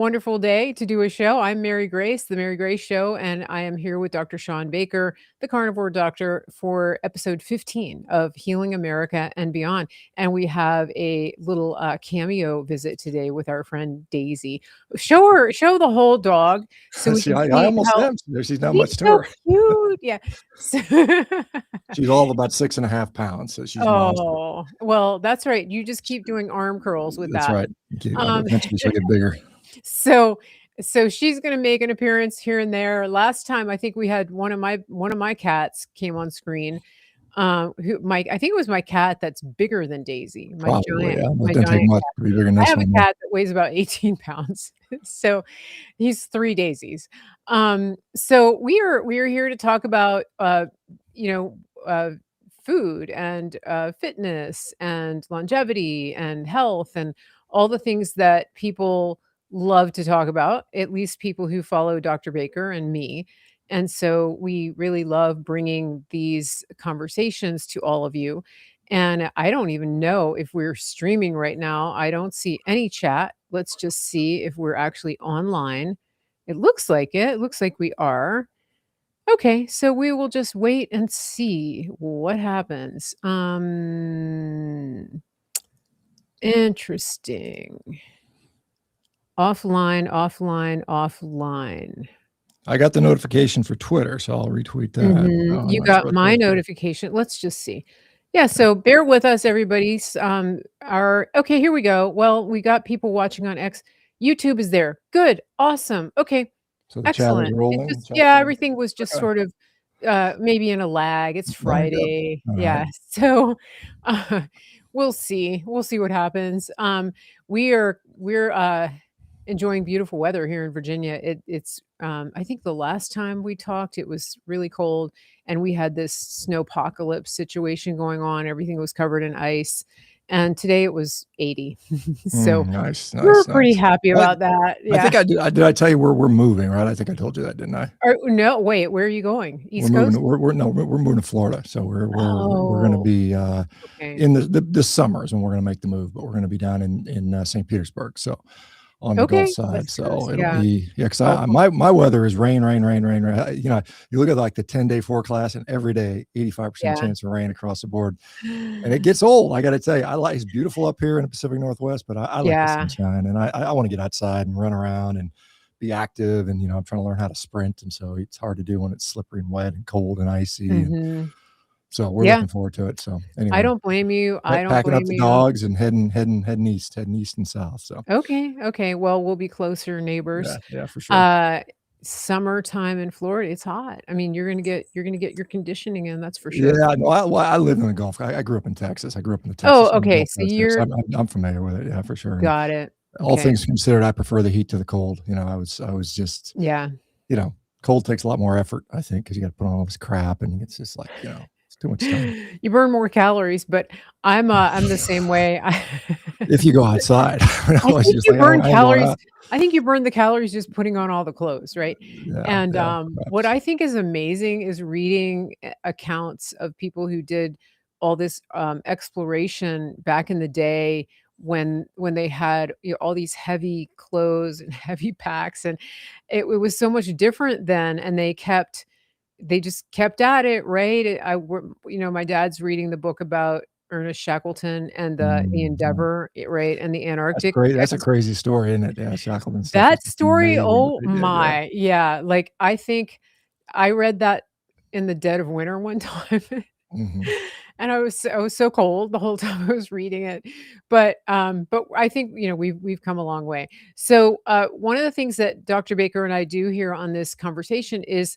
Wonderful day to do a show. I'm Mary Grace, The Mary Grace Show, and I am here with Dr. Shawn Baker, the Carnivore Doctor, for episode 15 of Healing America and Beyond. And we have a little cameo visit today with our friend Daisy. Show the whole dog so we See, can I see almost how am. She's not she's much to so her. cute. Yeah. So She's all about 6.5 pounds, so she's monster. oh, well, that's right. You just keep doing arm curls with That's that. right. Um, Eventually she'll get bigger. So she's gonna make an appearance here and there. Last time, I think we had one of my cats came on screen. I think it was my cat that's bigger than Daisy, Probably, yeah. It my doesn't take giant much cat. to be bigger than I this have a one. cat that weighs about 18 pounds. So he's 3 Daisies. So we are here to talk about, you know, food and, fitness and longevity and health and all the things that people love to talk about, at least people who follow Dr. Baker and me. And so we really love bringing these conversations to all of you. And I don't even know if we're streaming right now. I don't see any chat. Let's just see if we're actually online. It looks like it. It looks like we are. Okay, so we will just wait and see what happens. Interesting. Offline, offline, offline. I got the notification for Twitter, so I'll retweet that. I'm You not sure got what my the notification. Let's just see. Yeah, so bear with us, everybody. Okay, here we go. Well, we got people watching on X. YouTube is there. Good. Awesome. Okay. So the chat is Excellent. It rolling. just Chat's yeah, rolling. everything was just Okay. sort of maybe in a lag. It's There you go. Friday. All Yeah. right. So uh, we'll see. We'll see what happens. We're enjoying beautiful weather here in Virginia. It's I think the last time we talked, it was really cold and we had this snowpocalypse situation going on. Everything was covered in ice. And today it was 80. So Nice, we're nice, pretty nice. happy about that. I Yeah. think I did. Did I tell you we're moving, right? I think I told you that, didn't I? No, wait, where are you going? We're East moving. Coast? We're moving to Florida, so we're going to Oh, be okay. in this summer is when we're going to make the move, but we're going to be down in St. Petersburg, so on the Gulf Okay, side. West So Coast, it'll yeah. be because Oh, cool. my weather is rain, rain, rain, rain, rain. You look at like the 10-day forecast, and every day 85% Yeah. chance of rain across the board, and it gets old. I got to tell you, it's beautiful up here in the Pacific Northwest, but I like the Yeah. sunshine, and I want to get outside and run around and be active, and I'm trying to learn how to sprint, and so it's hard to do when it's slippery and wet and cold and icy, and Mhm. so we're Yeah. looking forward to it. So I anyway, don't blame you. I don't packing up blame the you. dogs and heading east and south. So Okay, okay. Well, we'll be closer neighbors. yeah, for sure. Uh, Summertime in Florida, it's hot. I mean, you're gonna get your conditioning in, that's for Yeah, sure. no, I live in the Gulf. I grew up in Texas. I grew up in the Oh, Texas and the okay. Gulf So Coast there, so you're I'm familiar with it. Yeah, for sure. And got it. all Okay. things considered, I prefer the heat to the cold. I was just, Yeah. cold takes a lot more effort, I think, because you got to put on all this crap, and it's just like, it's too much time. You burn more calories, but I'm the same way. If you go outside, I I was think just you like, burn I ain't going calories out. I think you burn the calories just putting on all the clothes, right? Yeah, And, yeah, what perhaps. I think is amazing is reading accounts of people who did all this, exploration back in the day when they had, all these heavy clothes and heavy packs, and it was so much different then, and they just kept at it, right? My dad's reading the book about Ernest Shackleton and the Yeah. Endeavor, right, and the That's Antarctic great. That's a ex crazy story, isn't it? Yeah, Shackleton stuff is that just story, amazing what oh they did. Yeah. my, yeah, like, I think I read that in the dead of winter one time, Mhm. and I was so cold the whole time I was reading it, but I think, we've come a long way. So, one of the things that Dr. Baker and I do here on this conversation is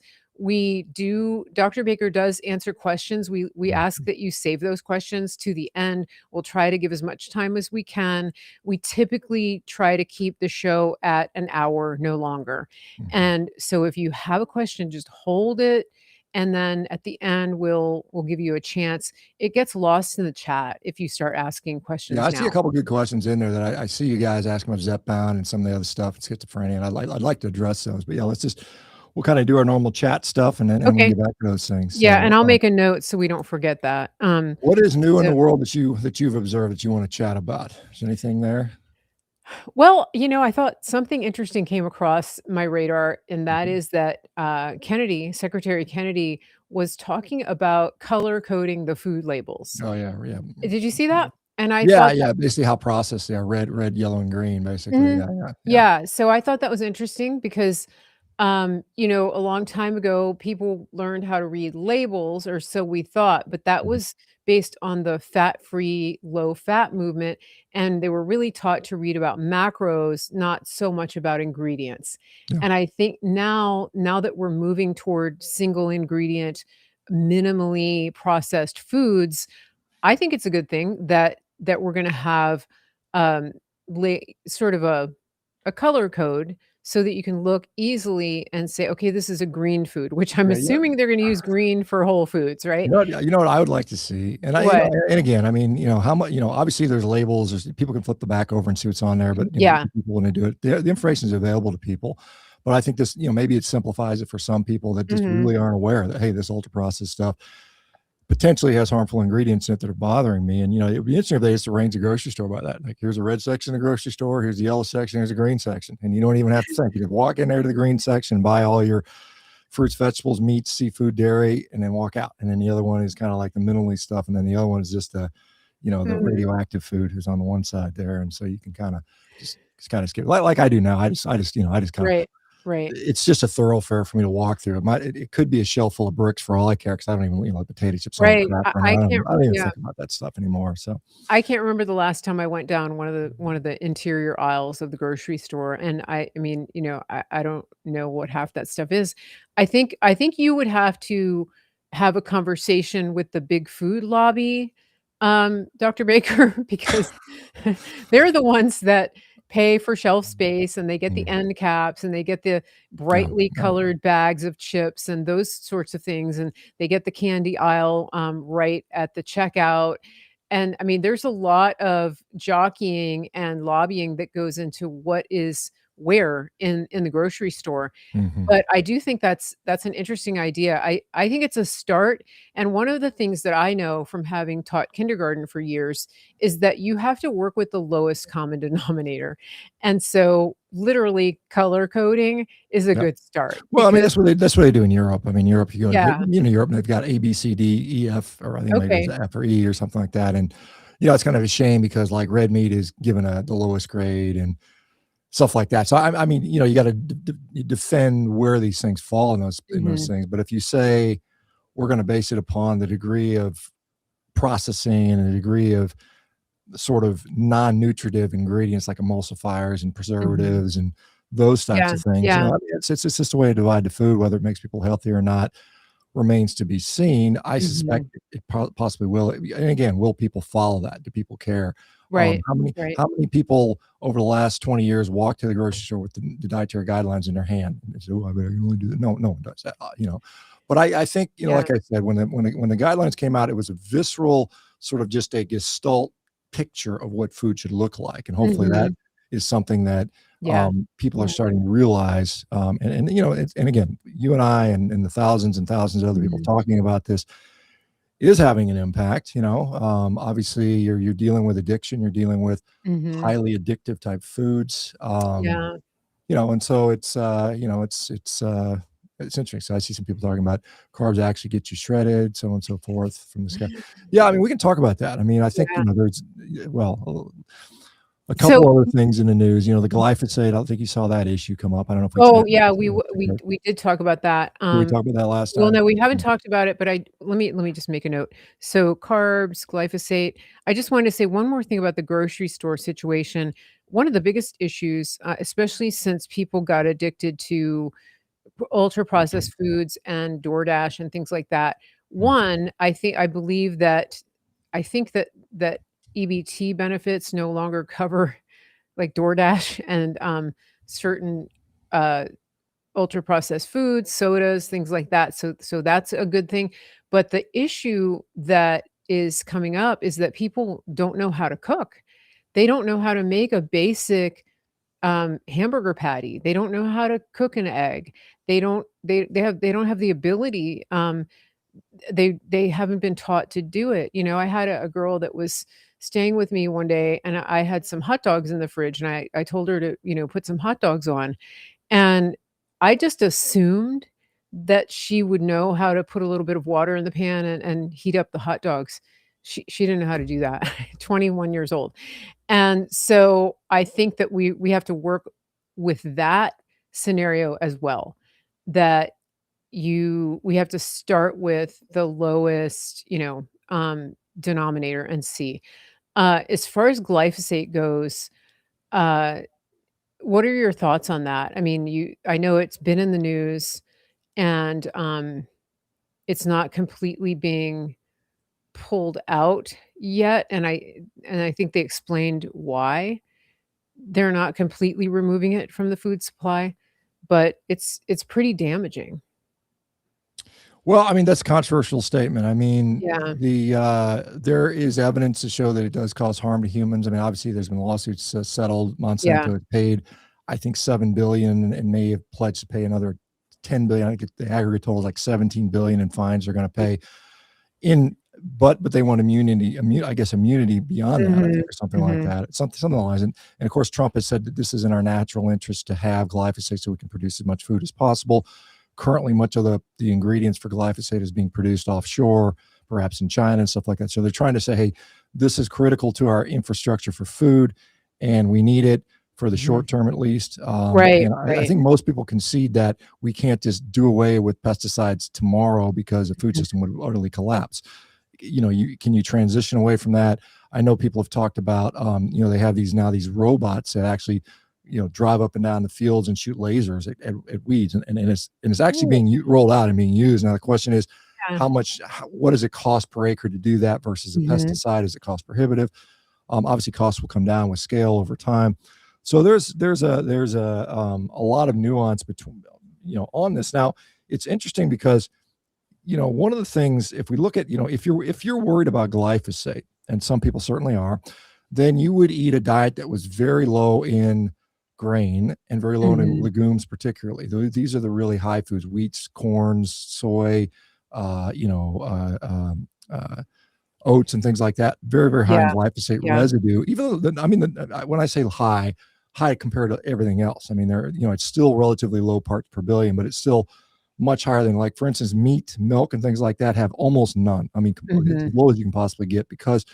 Dr. Baker does answer questions. We ask Mhm. that you save those questions to the end. We'll try to give as much time as we can. We typically try to keep the show at an hour, no longer. Mhm. And so if you have a question, just hold it. And then at the end, we'll give you a chance. It gets lost in the chat if you start asking Yeah, questions I see a now. couple good questions in there that I see you guys asking about Zepbound and some of the other stuff, and schizophrenia, and I'd like to address those. But yeah, we'll kind of do our normal chat stuff, and then we can Okay. get back to those things. Yeah, So, and I'll make a note so we don't forget that. what is new in So the world that you've observed that you want to chat about? Is there anything there? Well, I thought something interesting came across my radar, and that Mhm. is that, Secretary Kennedy was talking about color coding the food labels. Oh, yeah, yeah. Did you see that? And I Yeah, thought that yeah, basically how processed they are, red, yellow, and green, basically, Mhm. yeah, yeah, yeah. Yeah, so I thought that was interesting because, a long time ago, people learned how to read labels, or so we thought, but that Mhm. was based on the fat-free, low-fat movement, and they were really taught to read about macros, not so much about ingredients. Yeah, And I think now that we're moving toward single ingredient, minimally processed foods, I think it's a good thing that we're gonna have, um, sort of a color code so that you can look easily and say, "Okay, this is a green food," which I'm yeah, yeah. assuming they're gonna use green for Whole Foods, right? You know what I would like to see? And What? and again, I mean, how much obviously there's labels, people can flip the back over and see what's on there, but, Yeah. people when they do it, the information is available to people. But I think this, maybe it simplifies it for some people that just Mhm. really aren't aware that, hey, this ultra processed stuff potentially has harmful ingredients in it that are bothering me. And, it'd be interesting if they used to range the grocery store by that. Like, here's a red section of the grocery store, here's the yellow section, here's a green section. And you don't even have to think. You just walk in there to the green section, buy all your fruits, vegetables, meats, seafood, dairy, and then walk out. And then the other one is kind of like the minimally stuff. And then the other one is just the Mhm. radioactive food who's on the one side there. And so you can kind of just kind of skip like I do now. I just kind of, Right. Right. it's just a thoroughfare for me to walk through. It could be a shelf full of bricks for all I care, because I don't even, potato chips, all Right. crap. I Right now. I can't I don't even yeah. think about that stuff anymore. So, I can't remember the last time I went down one of the interior aisles of the grocery store, and I mean, I don't know what half that stuff is. I think you would have to have a conversation with the big food lobby, Dr. Baker, because they're the ones that pay for shelf space, and they get the mm, end caps, and they get the yeah, brightly yeah. colored bags of chips and those sorts of things, and they get the candy aisle, right at the checkout, and I mean, there's a lot of jockeying and lobbying that goes into what is where in the grocery store. Mhm. But I do think that's an interesting idea. I think it's a start, and one of the things that I know from having taught kindergarten for years is that you have to work with the lowest common denominator. And so, literally, color coding is a Yeah. good start Well, I mean, because that's what they do in Europe. I mean, Europe, you go to, yeah, Europe, and they've got A, B, C, D, E, F, or I think maybe it's okay. F or E or something like that. And, it's kind of a shame because, like, red meat is given the lowest grade and stuff like that. So I mean, you got to defend where these things fall in those Mhm, things. But if you say we're going to base it upon the degree of processing and the degree of sort of non-nutritive ingredients like emulsifiers and mhm. preservatives and those types Yeah, of things, yeah. I mean, it's just a way to divide the food. Whether it makes people healthier or not remains to be seen. I suspect Mhm. it possibly will. And again, will people follow that? Do people care? Right, How many right. people over the last 20 years walk to the grocery store with the dietary guidelines in their hand? And they say, "Oh, I can only do that." No, no one does that. But I think, Yeah. like I said, when the guidelines came out, it was a visceral sort of just a gestalt picture of what food should look like, and hopefully that Mhm. is something that Yeah. people are Yeah. starting to realize. And again, you and I and the thousands and thousands of other people Mhm. talking about this is having an impact. Obviously, you're dealing with addiction, you're dealing with Mhm. highly addictive type foods. Yeah. And so it's interesting. So I see some people talking about carbs actually get you shredded, so on and so forth from this guy. Yeah, I mean, we can talk about that. I mean, I think, Yeah. there's, well, a So couple other things in the news. The glyphosate, I don't think you saw that issue come up. I don't know if we oh, chatted. yeah, we did talk about that, Did we talk about that last well, time? no, we haven't Mm, talked about it, but I let me just make a note. So carbs, glyphosate. I just wanted to say one more thing about the grocery store situation. One of the biggest issues, especially since people got addicted to ultra processed foods and DoorDash and things like that. mm, One, I think that EBT benefits no longer cover like DoorDash and certain uh ultra processed foods, sodas, things like that. So that's a good thing. But the issue that is coming up is that people don't know how to cook. They don't know how to make a basic hamburger patty. They don't know how to cook an egg. They don't have the ability, they haven't been taught to do it. I had a girl that was staying with me one day, and I had some hot dogs in the fridge, and I told her to, put some hot dogs on, and I just assumed that she would know how to put a little bit of water in the pan and heat up the hot dogs. She didn't know how to do that. 21 years old. And so I think that we have to work with that scenario as well, that we have to start with the lowest, denominator and see. As far as glyphosate goes, uh, what are your thoughts on that? I mean, I know it's been in the news and, it's not completely being pulled out yet, and I think they explained why they're not completely removing it from the food supply, but it's pretty damaging. Well, I mean, that's a controversial statement. I mean, Yeah, there is evidence to show that it does cause harm to humans. I mean, obviously, there's been lawsuits settled. yeah, Monsanto has paid, I think, 7 billion, and may have pledged to pay another 10 billion. I think the aggregate total is like 17 billion in fines they're going to pay. But they want immunity beyond that, I mhm, think, or something like mhm, that. Something along those lines. And of course, Trump has said that this is in our natural interest to have glyphosate so we can produce as much food as possible. Currently, much of the ingredients for glyphosate is being produced offshore, perhaps in China and stuff like that. So they're trying to say, hey, this is critical to our infrastructure for food, and we need it for the mhm. short term at least. Right, And I right. think most people concede that we can't just do away with pesticides tomorrow because the food Mhm. system would utterly collapse. Can you transition away from that? I know people have talked about, they have these robots that actually, drive up and down the fields and shoot lasers at weeds, and it's actually Ooh, being rolled out and being used. Now the question is, yeah. what does it cost per acre to do that versus a Mhm, pesticide? Is it cost prohibitive? Obviously, costs will come down with scale over time. So there's a lot of nuance between, on this. Now it's interesting because, one of the things, if we look at, if you're worried about glyphosate, and some people certainly are, then you would eat a diet that was very low in grain and very low in mhm. legumes, particularly. These are the really high foods: wheats, corns, soy, uh, you know, uh, um, uh, oats, and things like that. Very, very high in Yeah, glyphosate yeah. residue. Even though, when I say high, high compared to everything else. I mean, it's still relatively low parts per billion, but it's still much higher than, like, for instance, meat, milk, and things like that have almost none. I mean, it's as Mhm, low as you can possibly get, because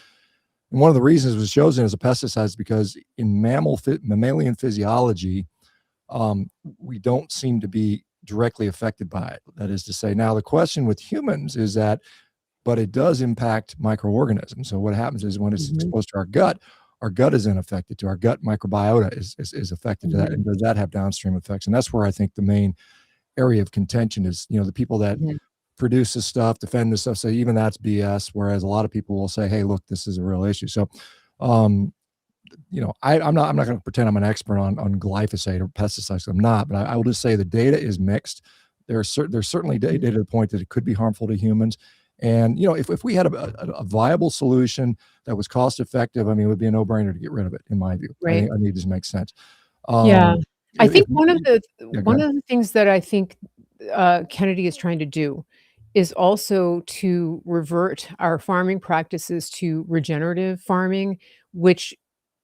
and one of the reasons it was chosen as a pesticide is because in mammalian physiology, we don't seem to be directly affected by it. That is to say, now the question with humans is that, but it does impact microorganisms. So what happens is when it's mhm, exposed to our gut is unaffected to our gut microbiota is affected to that. mhm, And does that have downstream effects? And that's where I think the main area of contention is, the people that mhm. produce this stuff, defend this stuff, say even that's BS. Whereas a lot of people will say, hey, look, this is a real issue. So, um, I'm not going to pretend I'm an expert on glyphosate or pesticides. I'm not, but I will just say the data is mixed. There's certainly Mhm. data to the point that it could be harmful to humans. And, if we had a viable solution that was cost effective, I mean, it would be a no brainer to get rid of it, in my view. Right. I think this makes sense. Yeah. Um, I if think one of the Yeah, go one ahead. of the things that I think, Kennedy is trying to do is also to revert our farming practices to regenerative farming, which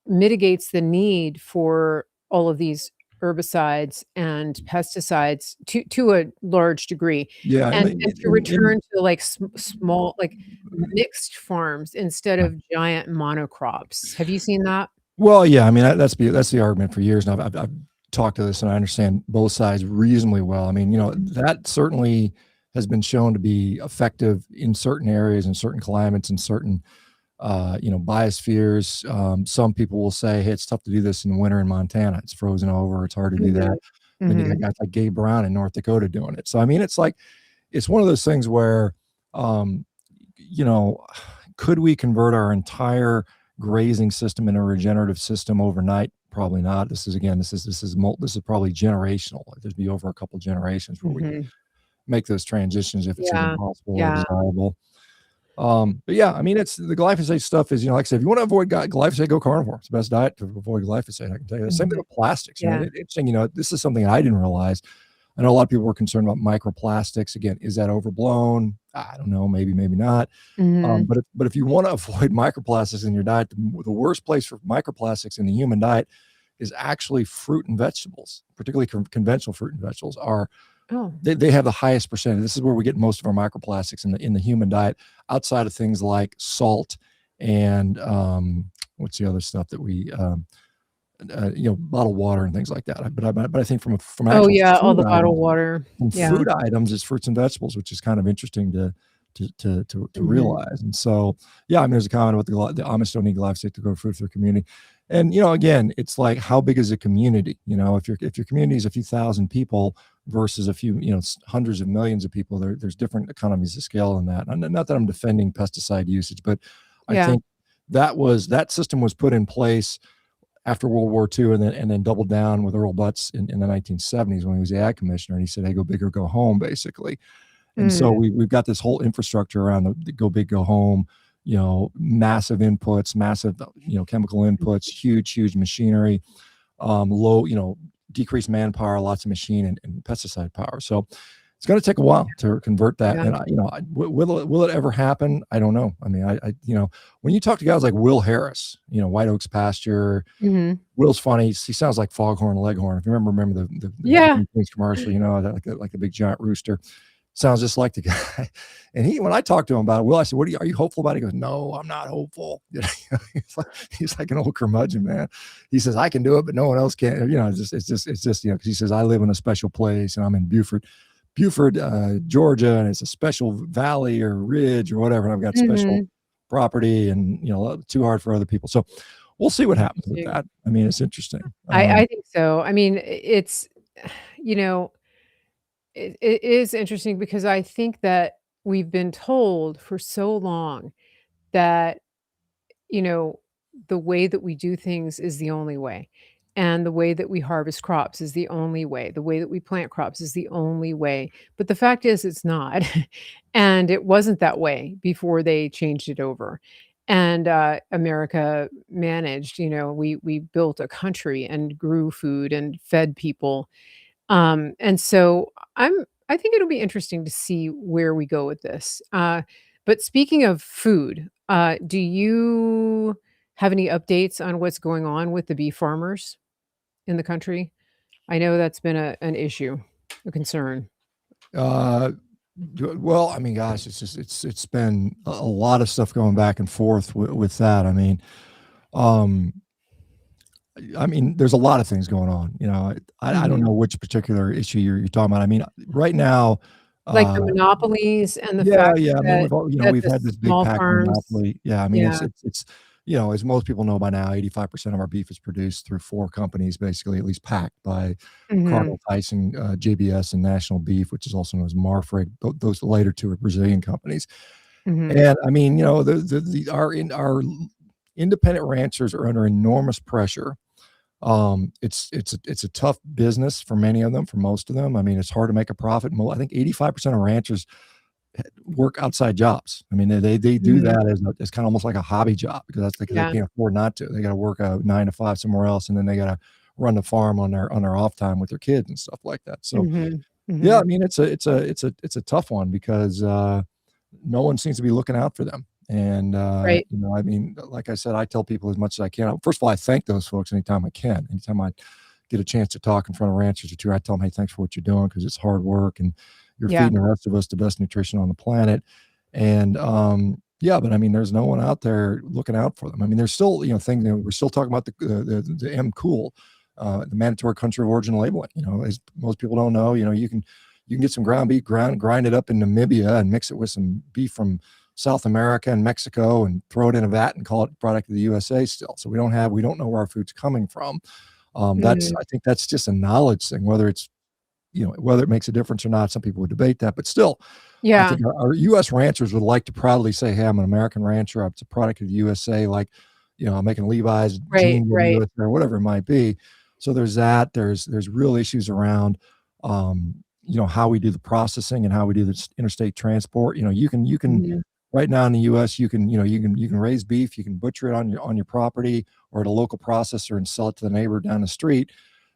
mitigates the need for all of these herbicides and pesticides to a large degree, Yeah, and to return to, like, small, like, mixed farms instead yeah. of giant monocrops. Have you seen that? Well, yeah, I mean, that's the argument for years now. I've talked to this, and I understand both sides reasonably well. I mean, Mhm. that certainly has been shown to be effective in certain areas, in certain climates, in certain, biospheres. Some people will say, hey, it's tough to do this in the winter in Montana. It's frozen over. It's hard to do Mhm. that. Then you got Mhm. guys like Gabe Brown in North Dakota doing it. So, I mean, it's like, it's one of those things where, um, you know, could we convert our entire grazing system into a regenerative system overnight? Probably not. This is probably generational. There'd be over a couple generations where we could Mhm. make those transitions, if it's even Yeah. possible or Yeah. desirable. But yeah, I mean, it's the glyphosate stuff is, like I said, if you want to avoid glyphosate, go carnivore. It's the best diet to avoid glyphosate. I can tell you that. Same thing Mhm. with plastics. Yeah. Interesting. This is something I didn't realize. I know a lot of people were concerned about microplastics. Again, is that overblown? I don't know, maybe, maybe not. Mhm. But if you want to avoid microplastics in your diet, the worst place for microplastics in the human diet is actually fruit and vegetables, particularly conventional fruit and vegetables are Oh. they have the highest percentage. This is where we get most of our microplastics in the human diet, outside of things like salt and what's the other stuff that we bottled water and things like that. But I think from Oh, actual yeah, all food the bottled items, water. from Yeah. food items is fruits and vegetables, which is kind of interesting to Mhm. realize. And so, yeah, I mean, there's a comment about the Amish don't need glyphosate to grow food for their community. And again, it's like, how big is a community? If your community is a few thousand people versus a few, hundreds of millions of people, there's different economies of scale in that. And not that I'm defending pesticide usage, but I Yeah. think that system was put in place after World War II, and then doubled down with Earl Butz in the 1970s when he was the ag commissioner, and he said, "Hey, go big or go home," basically. And Mm. so we've got this whole infrastructure around the go big, go home, massive inputs, massive, chemical inputs, huge machinery, low, decreased manpower, lots of machine and pesticide power. So it's going to take a while to convert that. Yeah. And will it ever happen? I don't know. I mean, when you talk to guys like Will Harris, White Oaks pasture, Mhm. Will's funny. He sounds like Foghorn Leghorn. If you remember the Yeah. Viking Queens commercial, like a big giant rooster. Sounds just like the guy. And when I talked to him about it, Will, I said, are you hopeful about it? He goes, "No, I'm not hopeful." He's like an old curmudgeon, man. He says, "I can do it, but no one else can." It's just, because he says, "I live in a special place and I'm in Buford, Georgia, and it's a special valley or ridge or whatever. And I've got special Mhm. property and, too hard for other people." So we'll see what happens with Interesting. that. I mean, it's interesting. I think so. I mean, it's you know, it is interesting because I think that we've been told for so long that, you know, the way that we do things is the only way, and the way that we harvest crops is the only way, the way that we plant crops is the only way, but the fact is it's not, and it wasn't that way before they changed it over, and, America managed, we built a country and grew food and fed people, and so I think it'll be interesting to see where we go with this. But speaking of food, do you have any updates on what's going on with the beef farmers in the country? I know that's been an issue, a concern. Uh, well, I mean, gosh, it's been a lot of stuff going back and forth with that. Um, I mean, there's a lot of things going on. I don't Mhm. know which particular issue you're talking about. I mean, right now, Like the uh, monopolies and the yeah, fact yeah. I mean, that we've the had this big small packing farms. monopoly. Yeah, I mean, Yeah. it's as most people know by now, 85% of our beef is produced through four companies, basically, at least packed by Mhm. Cardinal Tyson, JBS, and National Beef, which is also known as Marfrig. Those later two are Brazilian companies. Mhm. And I mean, our independent ranchers are under enormous pressure. It's a tough business for many of them, for most of them. I mean, it's hard to make a profit. I think 85% of ranchers work outside jobs. I mean, they do Mhm. that as kind of almost like a hobby job, because they Yeah. can't afford not to. They got to work a 9 to 5 somewhere else, and then they got to run the farm on their off time with their kids and stuff like that. So Mhm. yeah, I Mhm. mean, it's a tough one because no one seems to be looking out for them. And Right. I mean, like I said, I tell people as much as I can. First of all, I thank those folks anytime I can. Anytime I get a chance to talk in front of ranchers or two, I tell them, "Hey, thanks for what you're doing, because it's hard work and you're Yeah. feeding the rest of us the best nutrition on the planet." And yeah, but I mean, there's no one out there looking out for them. I mean, there's still things. We're still talking about the M cool, the mandatory country of origin labeling. As most people don't know, you can get some ground beef, grind it up in Namibia and mix it with some beef from South America and Mexico and throw it in a vat and call it product of the USA still. So we don't know where our food's coming from. Mhm. I think that's just a knowledge thing, whether it makes a difference or not. Some people would debate that, but still, I Yeah. think our US ranchers would like to proudly say, "Hey, I'm an American rancher. It's a product of the USA." Like, I'm making Levi's Right, jeans in the right. USA or whatever it might be. So there's that. There's real issues around, how we do the processing and how we do this interstate transport. You can Mhm. right now in the US, you can raise beef, you can butcher it on your property or at a local processor and sell it to the neighbor down the street.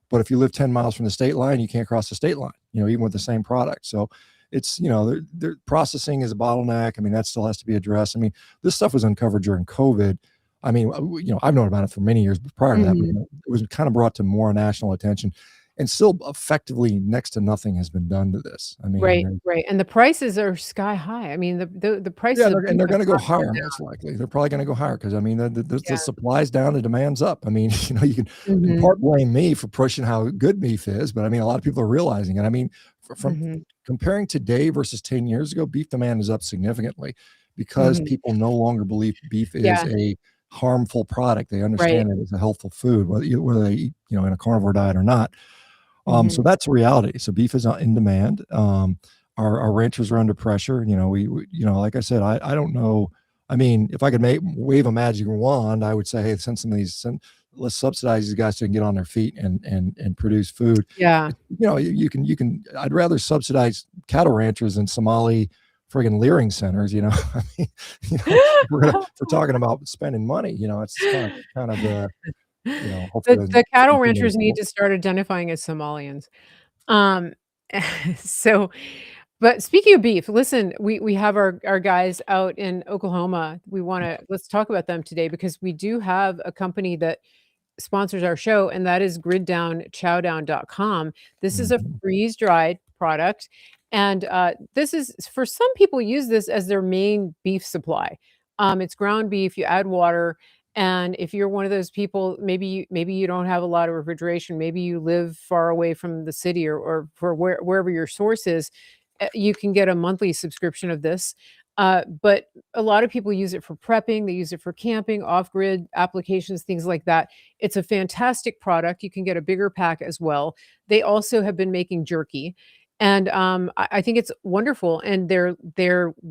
But if you live 10 miles from the state line, you can't cross the state line, even with the same product. So it's, processing is a bottleneck. I mean, that still has to be addressed. I mean, this stuff was uncovered during COVID. I mean, I've known about it for many years, but prior to that, Mhm. it was kind of brought to more national attention, and still effectively next to nothing has been done to this. I Right, mean, right, and the prices are sky high. I mean, the yeah, prices of beef they're have going to go not gone higher most likely. They're probably going to go higher because I mean the down. supply's down, the demand's up. I mean, you can Yeah. in Mhm, part blame me for pushing how good beef is, but I mean a lot of people are realizing it. I mean, from mhm, comparing today versus 10 years ago, beef demand is up significantly because mhm. people no longer believe beef is Yeah, a harmful product. They right. understand it as a healthful food, whether they eat, in a carnivore diet or not. So Mhm. that's a reality. So beef is in demand. Our ranchers are under pressure. Like I said, I don't know. I mean, if I could wave a magic wand, I would say, hey, let's subsidize these guys so they can get on their feet and produce food. Yeah. You can. I'd rather subsidize cattle ranchers than Somali friggin' leering centers. I mean, if we're talking about spending money, it's kind of the hopefully it The doesn't cattle seep into ranchers need the. to start identifying as Somalians. Um, so but speaking of beef, listen, we have our guys out in Oklahoma. Let's talk about them today because we do have a company that sponsors our show, and that is griddownchowdown.com. This is a Mhm. freeze-dried product, and, this is for some people use this as their main beef supply. It's ground beef, you add water, and if you're one of those people, maybe you don't have a lot of refrigeration, maybe you live far away from the city or for wherever your source is, you can get a monthly subscription of this. But a lot of people use it for prepping, they use it for camping, off-grid applications, things like that. It's a fantastic product. You can get a bigger pack as well. They also have been making jerky, and I think it's wonderful. And they're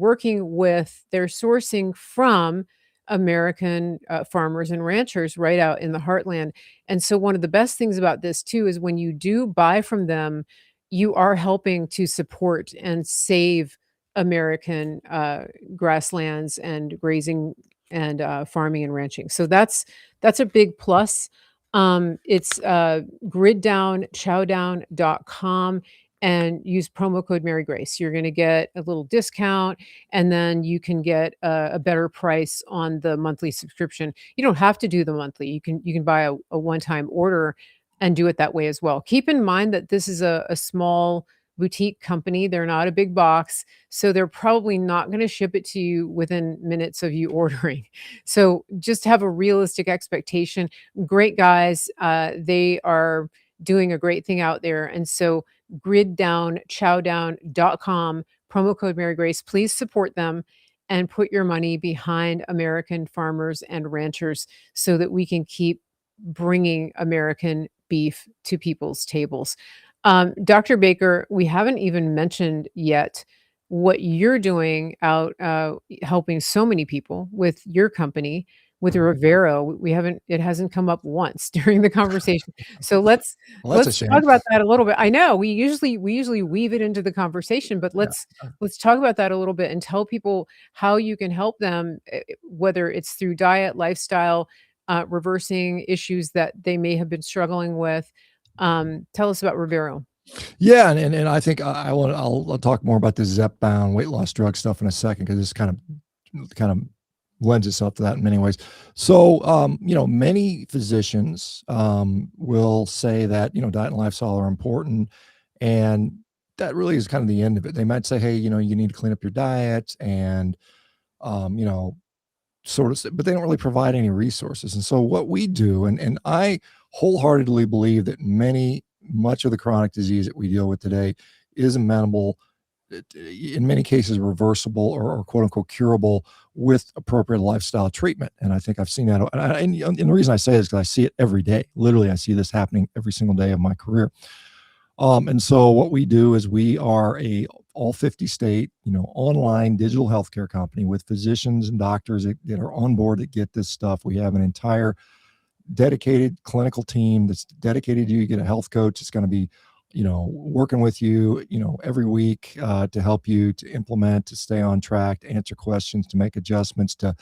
sourcing from American farmers and ranchers right out in the heartland. And so one of the best things about this too is when you do buy from them, you are helping to support and save American grasslands and grazing and farming and ranching. So that's a big plus. It's griddownchowdown.com and use promo code Mary Grace. You're going to get a little discount and then you can get a better price on the monthly subscription. You don't have to do the monthly. You can buy a one-time order and do it that way as well. Keep in mind that this is a small boutique company. They're not a big box, so they're probably not going to ship it to you within minutes of you ordering. So just have a realistic expectation. Great guys. They are doing a great thing out there. And so griddownchowdown.com, promo code Mary Grace. Please support them and put your money behind American farmers and ranchers so that we can keep bringing American beef to people's tables. Dr. Baker, we haven't even mentioned yet what you're doing out helping so many people with your company with Mhm. Rivero. We haven't it hasn't come up once during the conversation. So let's Well, that's a let's talk shame. about that a little bit. I know we usually weave it into the conversation, but Yeah. let's talk about that a little bit and tell people how you can help them, whether it's through diet, lifestyle, reversing issues that they may have been struggling with. Tell us about Rivero. Yeah, and I think I'll talk more about this Zepbound weight loss drug stuff in a second because this kind of lends itself to that in many ways. So, many physicians will say that diet and lifestyle are important, and that really is kind of the end of it. They might say, hey, you need to clean up your diet and um, you know sort of, but they don't really provide any resources. And so what we do, and I wholeheartedly believe that much of the chronic disease that we deal with today is amenable, in many cases reversible or quote unquote curable with appropriate lifestyle treatment. And I think I've seen that. And the reason I say this is because I see it every day. Literally, I see this happening every single day of my career. And so what we do is we are a all 50 state, online digital healthcare company with physicians and doctors that are on board that get this stuff. We have an entire dedicated clinical team that's dedicated to you. You get a health coach that's going to be, working with you, every week to help you to implement, to stay on track, to answer questions, to make adjustments, to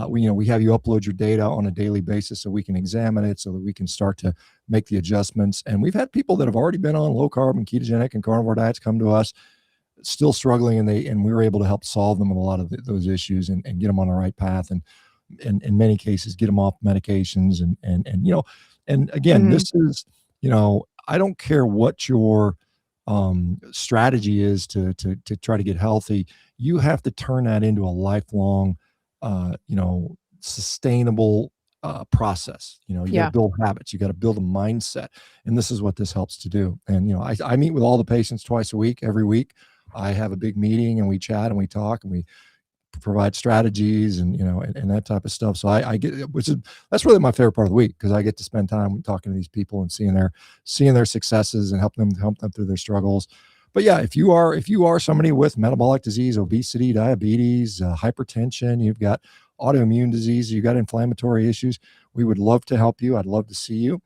we have you upload your data on a daily basis so we can examine it, so that we can start to make the adjustments. And we've had people that have already been on low carb and ketogenic and carnivore diets come to us still struggling, and we were able to help solve them with a lot of those issues, and get them on the right path, and in many cases get them off medications, and again, Mhm. this is, I don't care what your strategy is to try to get healthy. You have to turn that into a lifelong, sustainable process. You got to Yeah. build habits, you got to build a mindset, and this is what this helps to do. And I meet with all the patients twice a week. Every week I have a big meeting, and we chat and we talk, and we provide strategies, and that type of stuff. So I get, that's really my favorite part of the week, because I get to spend time talking to these people and seeing their successes and help them through their struggles. But yeah, if you are somebody with metabolic disease, obesity, diabetes, hypertension, you've got autoimmune disease, you've got inflammatory issues, we would love to help you. I'd love to see you.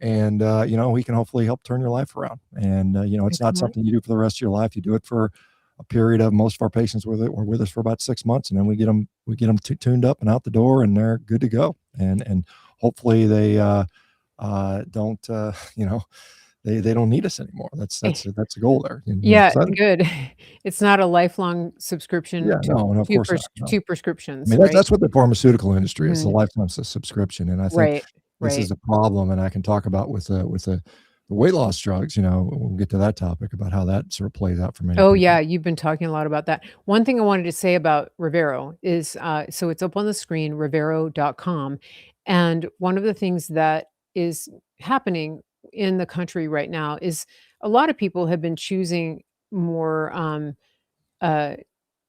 And we can hopefully help turn your life around. And it's not Excellent. something you do for the rest of your life. You do it for a period of, most of our patients were with us for about 6 months, and then we get them tuned up and out the door, and they're good to go. And hopefully they don't they don't need us anymore. That's the goal there. And Yeah, 'cause I think, good. It's not a lifelong yeah, subscription to no, and of course not. No. 2 I prescriptions, mean, that's right? that's what the pharmaceutical industry is, the Mhm. lifetime subscription. And I think Right, this is right. a problem, and I can talk about the weight loss drugs. We'll get to that topic about how that sort of plays out for many Oh, people. yeah, you've been talking a lot about that. One thing I wanted to say about Rivero is, so it's up on the screen, rivero.com, and one of the things that is happening in the country right now is a lot of people have been choosing more, uh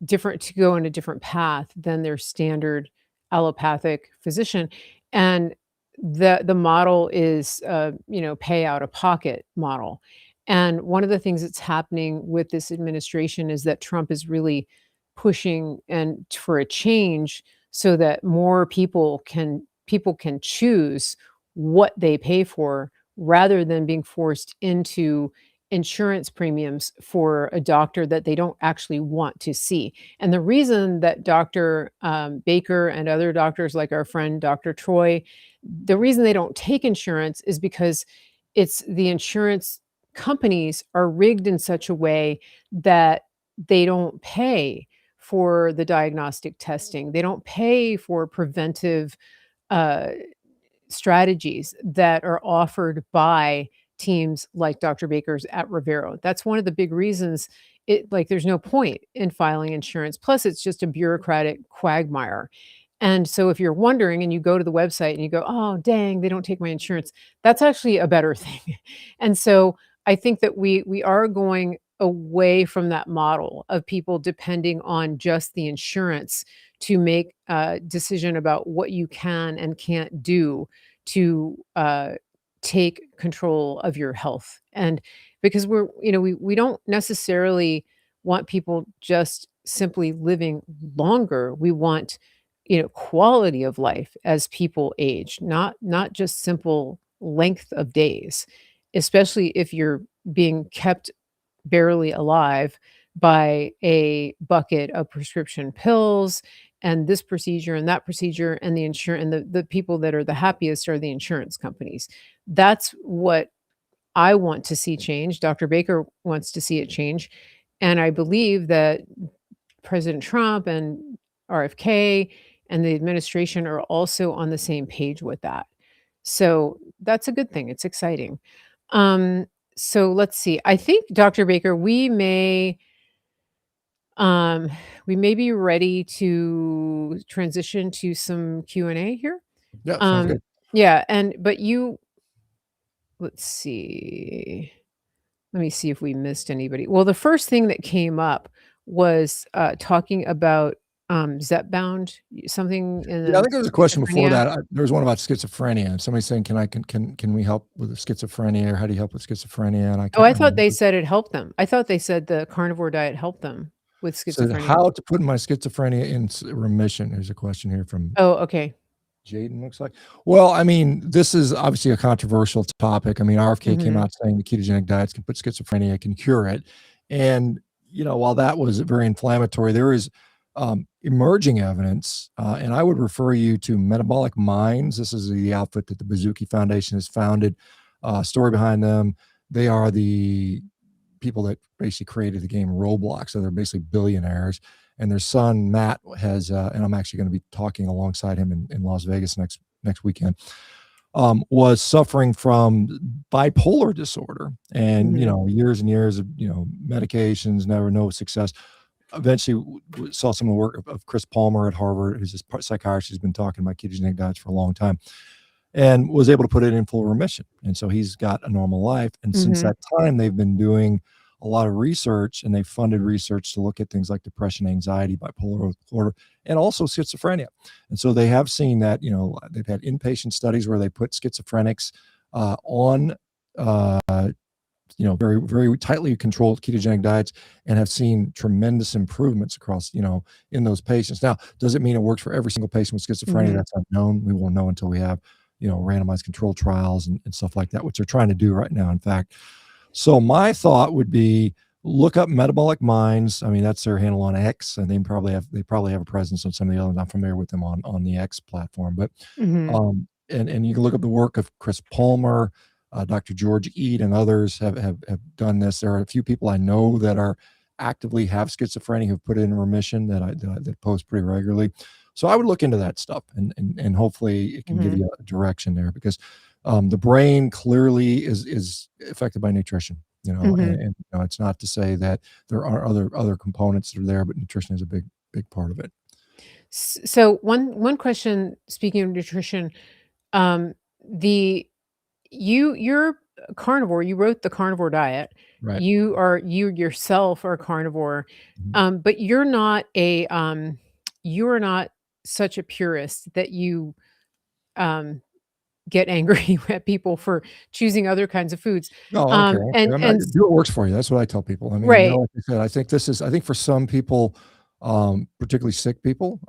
different to go in a different path than their standard allopathic physician, and the model is, pay out of pocket model, and one of the things that's happening with this administration is that Trump is really pushing and for a change so that more people can choose what they pay for rather than being forced into insurance premiums for a doctor that they don't actually want to see. And the reason that Dr. Baker and other doctors, like our friend Dr. Troy, the reason they don't take insurance is because it's the insurance companies are rigged in such a way that they don't pay for the diagnostic testing. They don't pay for preventive uh, strategies that are offered by teams like Dr. Baker's at Rivero. That's one of the big reasons there's no point in filing insurance. Plus, it's just a bureaucratic quagmire. And so if you're wondering and you go to the website and you go, "Oh, dang, they don't take my insurance," that's actually a better thing. And so I think that we are going away from that model of people depending on just the insurance to make a decision about what you can and can't do to take control of your health. And because we don't necessarily want people just simply living longer. We want quality of life as people age, not just simple length of days, especially if you're being kept barely alive by a bucket of prescription pills and this procedure and that procedure, and the insurance, and the people that are the happiest are the insurance companies. That's what I want to see change. Dr. Baker wants to see it change. And I believe that President Trump and RFK and the administration are also on the same page with that. So that's a good thing. It's exciting. Um, so let's see. I think, Dr. Baker, um, we may be ready to transition to some Q&A here. Yeah, sounds Um, good. yeah, but let's see. Let me see if we missed anybody. Well, the first thing that came up was, talking about, Zepbound, something in Yeah, I the think there was a question before schizophrenia. that. There was one about schizophrenia, and somebody saying, can we help with schizophrenia, or how do you help with schizophrenia? And I Oh, can't I thought remember. they said it helped them. I thought they said the carnivore diet helped them with Said, schizophrenia. how to put my schizophrenia in remission. There's a question here from Oh, okay. Jaden, looks like. Well, I mean, this is obviously a controversial topic. I mean, RFK came Mhm. out saying the ketogenic diets can put schizophrenia, can cure it. And, while that was very inflammatory, there is emerging evidence, and I would refer you to Metabolic Minds. This is the outfit that the Bazooki Foundation has founded. Story behind them: they are the people that basically created the game Roblox. So they're basically billionaires. And their son Matt has, and I'm actually going to be talking alongside him in Las Vegas next weekend. Was suffering from bipolar disorder, and Mhm. years and years of medications, never no success. Eventually saw some of the work of Chris Palmer at Harvard, who's a psychiatrist who's been talking about ketogenic diets for a long time, and was able to put it in full remission. And so he's got a normal life. And since Mhm. that time, they've been doing a lot of research, and they funded research to look at things like depression, anxiety, bipolar disorder, and also schizophrenia. And so they have seen that, they've had inpatient studies where they put schizophrenics on very, very tightly controlled ketogenic diets, and have seen tremendous improvements across, in those patients. Now, does it mean it works for every single patient with schizophrenia? Mhm. That's unknown. We won't know until we have, randomized controlled trials and stuff like that, which they're trying to do right now, in fact. So my thought would be look up Metabolic Minds. I mean, that's their handle on X, and they probably have a presence on some of the others. I'm familiar with them on the X platform, but Mhm. and you can look up the work of Chris Palmer, Dr. George Eade, and others have done this. There are a few people I know that are actively have schizophrenia who've put it in remission that post pretty regularly. So I would look into that stuff, and hopefully it can give Mhm. you a direction there, because the brain clearly is affected by nutrition. Mhm. And it's not to say that there are other components that are there, but nutrition is a big part of it. So one question, speaking of nutrition, um, the you're a carnivore, you wrote the carnivore diet. Right. You yourself are carnivore, Mhm. but you're not such a purist that you, um, get angry at people for choosing other kinds of foods. No, I don't care. I don't care. I'm not And do what works for you. That's what I tell people. I mean, right. like I said, I think for some people, particularly sick people,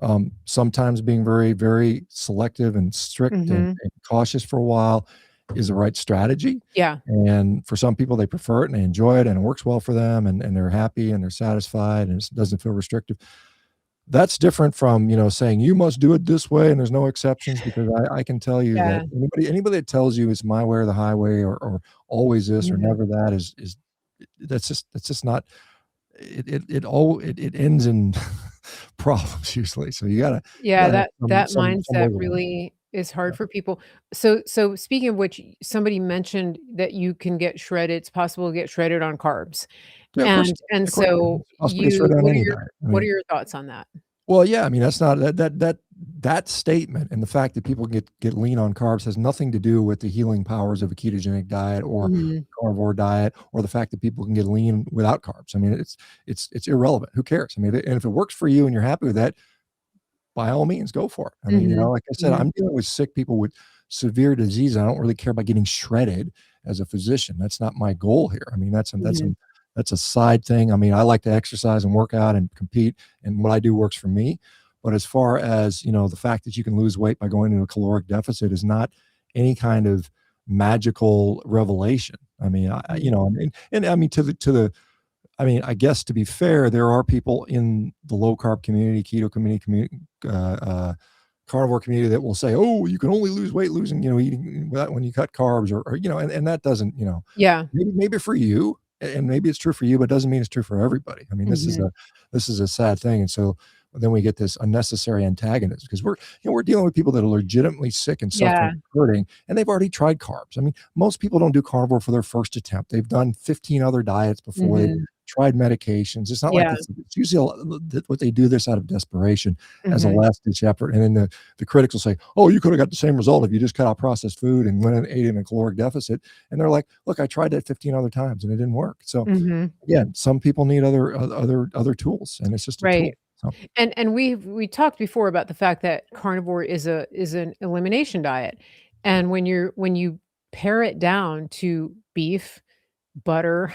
sometimes being very, very selective and strict Mhm. and cautious for a while is the right strategy. Yeah. And for some people, they prefer it and they enjoy it and it works well for them, and they're happy and they're satisfied and it doesn't feel restrictive. That's different from, saying you must do it this way and there's no exceptions, because I can tell you that Yeah. anybody that tells you it's my way or the highway, or always this or Mhm. never that, is that's just not it ends in problems usually. So you Yeah, gotta have that some mindset wiggle room. really is Yeah. hard for people. So speaking of which, somebody mentioned that you can get shredded, it's possible to get shredded on carbs. Yeah, of course And you can. and Of course you can. so It's possible to get shredded on any diet. I what are mean, your thoughts on that? well, yeah, I mean, that's not that statement, and the fact that people get lean on carbs has nothing to do with the healing powers of a ketogenic diet or Mhm. carnivore diet, or the fact that people can get lean without carbs. I mean, it's irrelevant. Who cares? I mean, and if it works for you and you're happy with that, by all means, go for it. I mean, Mhm. like I said, Mhm. I'm dealing with sick people with severe disease. I don't really care about getting shredded as a physician. That's not my goal here. I mean, Mhm. that's a side thing. I mean, I like to exercise and work out and compete, and what I do works for me. But as far as the fact that you can lose weight by going into a caloric deficit is not any kind of magical revelation. I mean, Mhm. and I mean I mean, I guess to be fair, there are people in the low carb community, keto community, uh, uh, carnivore community that will say, "Oh, you can only lose weight losing, eating without when you cut carbs," and that doesn't, Yeah. maybe for you, and maybe it's true for you, but it doesn't mean it's true for everybody. I mean, Mhm. this is a sad thing, and so then we get this unnecessary antagonism, because we're dealing with people that are legitimately sick and suffering, Yeah. hurting, and they've already tried carbs. I mean, most people don't do carnivore for their first attempt. They've done 15 other diets before. They've Mhm. tried medications. It's not like Yeah. it's usually what they do this out of desperation as a Mhm. last ditch effort. And then the critics will say, "Oh, you could have got the same result if you just cut out processed food and went and ate in a caloric deficit." And they're like, "Look, I tried that 15 other times and it didn't work." So Mhm. again, some people need other tools, and it's just a Right. tool. So And we talked before about the fact that carnivore is an elimination diet. And when you pare it down to beef, butter,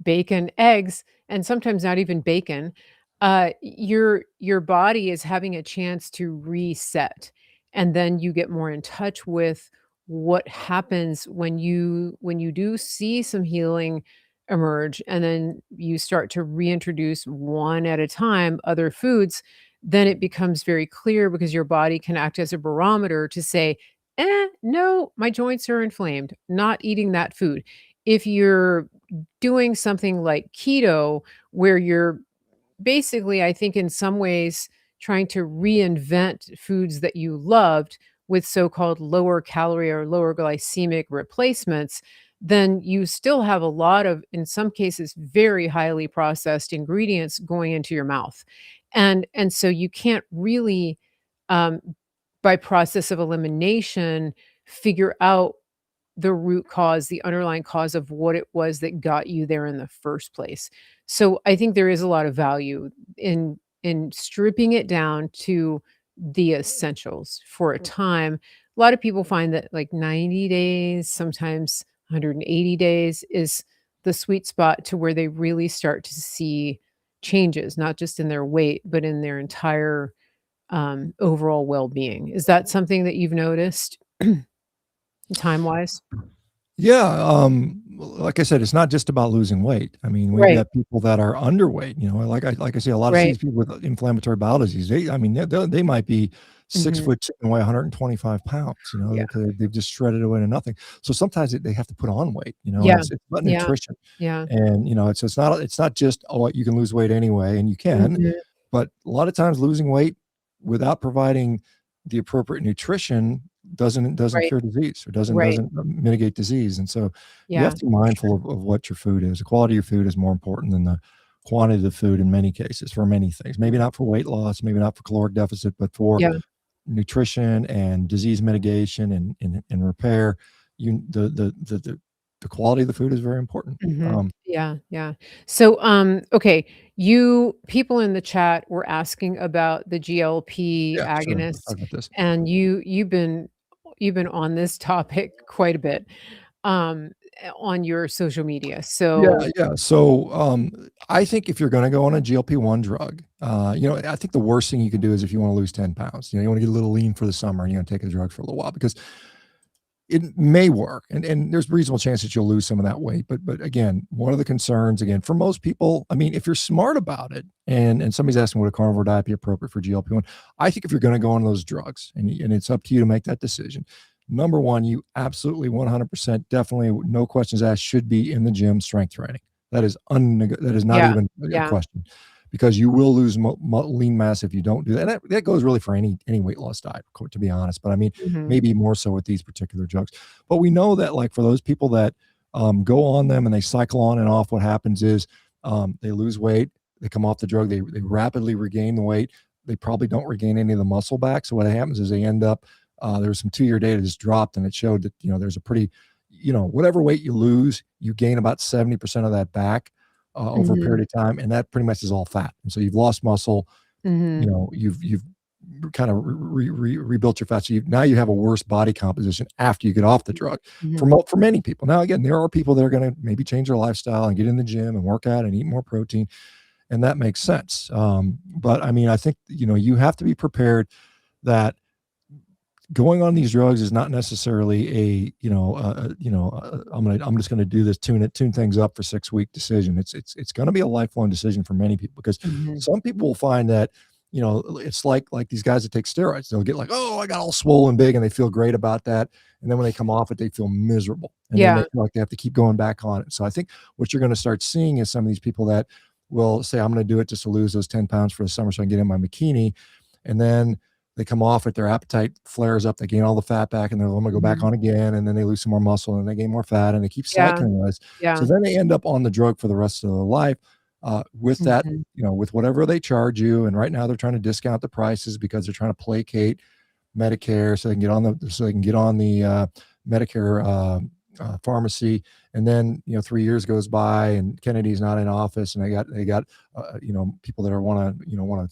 bacon, eggs, and sometimes not even bacon, your body is having a chance to reset, and then you get more in touch with what happens when you do see some healing, emerge, and then you start to reintroduce one at a time other foods, then it becomes very clear because your body can act as a barometer to say, no, my joints are inflamed, not eating that food. If you're doing something like keto, where you're basically, I think, in some ways, trying to reinvent foods that you loved with so-called lower calorie or lower glycemic replacements, then you still have a lot of, in some cases, very highly processed ingredients going into your mouth. And so you can't really, um, by process of elimination, figure out the root cause, the underlying cause of what it was that got you there in the first place. So I think there is a lot of value in stripping it down to the essentials for a time. A lot of people find that like 90 days, sometimes 180 days is the sweet spot to where they really start to see changes, not just in their weight, but in their entire overall well-being. Is that something that you've noticed time-wise? Yeah, like I said, it's not just about losing weight. I mean, we've Right, got people that are underweight, like I say, a lot of right. these people with inflammatory bowel disease, I mean, they might be 6 Mhm. foot 2 and weigh 125 pounds, Yeah. because they've just shredded away to nothing. So sometimes they have to put on weight, and Yeah. it's about Yeah. nutrition. Yeah. And, it's not just, oh, you can lose weight anyway, and you can, Mhm. but a lot of times losing weight without providing the appropriate nutrition doesn't Right. cure disease, or doesn't Right. doesn't mitigate disease. And so you have Yeah. to be For mindful sure. of what your food is. The quality of your food is more important than the quantity of the food in many cases, for many things. Maybe not for weight loss, maybe not for caloric deficit, but for Yeah. nutrition and disease mitigation and repair. You the quality of the food is very important. Mhm. Yeah, yeah. So, okay, you people in the chat were asking about the GLP Yeah, sure. Let's agonists, talk about this. and you've been on this topic quite a bit, um, on your social media. Yeah, So yeah. So, I think if you're gonna go on a GLP-1 drug, I think the worst thing you can do is if you wanna lose 10 pounds, you wanna get a little lean for the summer and you're gonna take a drug for a little while, because it may work, and there's reasonable chance that you'll lose some of that weight. But again, one of the concerns, again, for most people, I mean, if you're smart about it, and somebody's asking would a carnivore diet be appropriate for GLP-1, I think if you're gonna go on those drugs, and it's up to you to make that decision. Number one, you absolutely 100% definitely, no questions asked, should be in the gym strength training. That is not yeah, even a yeah. question, because you will lose lean mass if you don't do that. And that goes really for any weight loss diet, to be honest. But I mean, Mhm. maybe more so with these particular drugs. But we know that, like, for those people that go on them and they cycle on and off, what happens is they lose weight, they come off the drug, they rapidly regain the weight. They probably don't regain any of the muscle back. So what happens is they end up, there was some 2-year data just dropped, and it showed that, there's a pretty, whatever weight you lose, you gain about 70% of that back over a Mhm. period of time. And that pretty much is all fat. And so you've lost muscle, Mhm. you've kind of rebuilt your fat. So now you have a worse body composition after you get off the drug. For Mhm. for many people, now again, there are people that are going to maybe change their lifestyle and get in the gym and work out and eat more protein, and that makes sense. But I mean, I think you have to be prepared that going on these drugs is not necessarily I'm just going to do this, tune things up for 6 week decision. It's going to be a lifelong decision for many people, because Mhm. some people will find that, it's like these guys that take steroids. They'll get like, oh, I got all swollen big, and they feel great about that, and then when they come off it, they feel miserable, and then they Yeah. feel like they have to keep going back on it. So I think what you're going to start seeing is some of these people that will say, I'm going to do it just to lose those 10 pounds for the summer so I can get in my bikini, and then they come off it, their appetite flares up, they gain all the fat back, and they're, I'm gonna go back Mhm. on again, and then they lose some more muscle, and they gain more fat, and they keep Yeah. cycling this. So Yeah. then they end up on the drug for the rest of their life, with that, Mhm. with whatever they charge you. And right now they're trying to discount the prices because they're trying to placate Medicare, so they can get on the Medicare pharmacy. And then 3 years goes by, and Kennedy's not in office, and they got people that are want to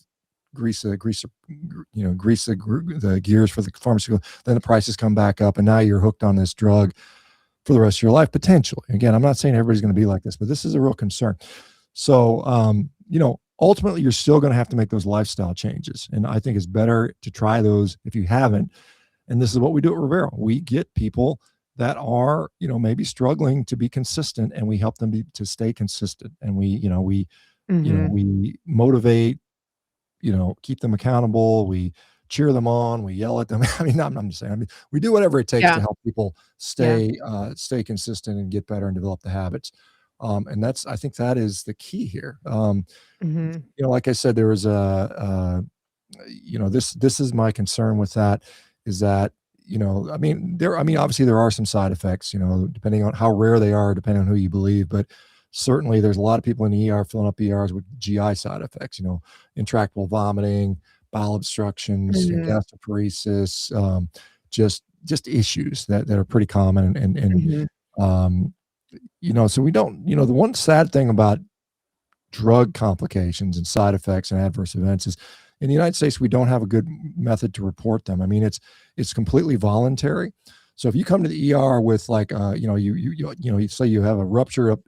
grease the gears for the pharmaceutical. Then the prices come back up, and now you're hooked on this drug for the rest of your life, potentially. Again, I'm not saying everybody's going to be like this, but this is a real concern. So, ultimately, you're still going to have to make those lifestyle changes, and I think it's better to try those if you haven't. And this is what we do at Rivero. We get people that are, maybe struggling to be consistent, and we help them to stay consistent. And Mhm. we motivate, keep them accountable. We cheer them on. We yell at them. I mean, I'm just saying. I mean, we do whatever it takes to Yeah, help people yeah. stay consistent and get better and develop the habits. And I think that is the key here. Mhm. Like I said, there was this is my concern with that, is that, I mean, obviously there are some side effects, depending on how rare they are, depending on who you believe, but certainly there's a lot of people in the ER filling up ERs with GI side effects, intractable vomiting, bowel obstructions, Mhm. gastroparesis, just issues that are pretty common. Mhm. Um, so we don't, the one sad thing about drug complications and side effects and adverse events is, in the United States, we don't have a good method to report them. I mean, it's completely voluntary. So if you come to the ER with, like, you say you have a rupture of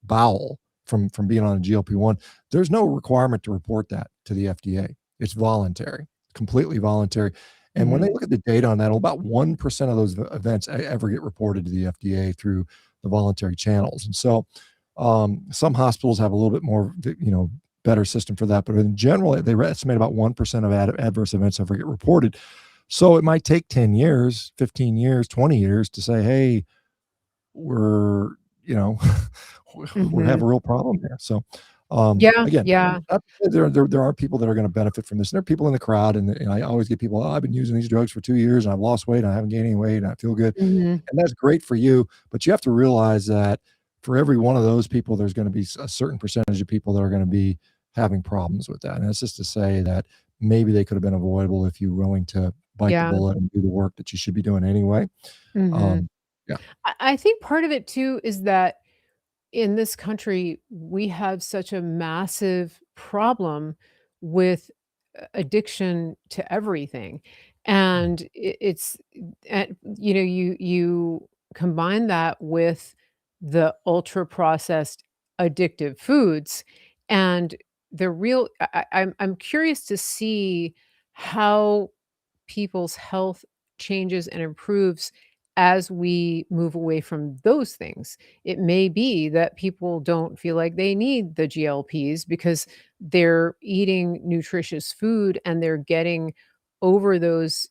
bowel from being on a GLP-1, there's no requirement to report that to the FDA. It's voluntary, completely voluntary. And when they Mhm. look at the data on that, about 1% of those events ever get reported to the FDA through the voluntary channels. And so some hospitals have a little bit more, better system for that, but in general, they estimate about 1% of adverse events ever get reported. So it might take 10 years, 15 years, 20 years to say, hey, we're, you know, we have Mhm. a real problem there. So, Yeah, again, yeah. there are people that are going to benefit from this. And there are people in the crowd, and I always get people, oh, I've been using these drugs for 2 years and I've lost weight and I haven't gained any weight and I feel good. Mhm. And that's great for you, but you have to realize that for every one of those people, there's going to be a certain percentage of people that are going to be having problems with that. And that's just to say that maybe they could have been avoidable if you're willing to bite the Yeah. bullet and do the work that you should be doing anyway. Mhm. Um, yeah. I think part of it too is that in this country, we have such a massive problem with addiction to everything, and it's and, you combine that with the ultra-processed addictive foods, and the real I'm curious to see how people's health changes and improves as we move away from those things. It may be that people don't feel like they need the GLPs because they're eating nutritious food and they're getting over those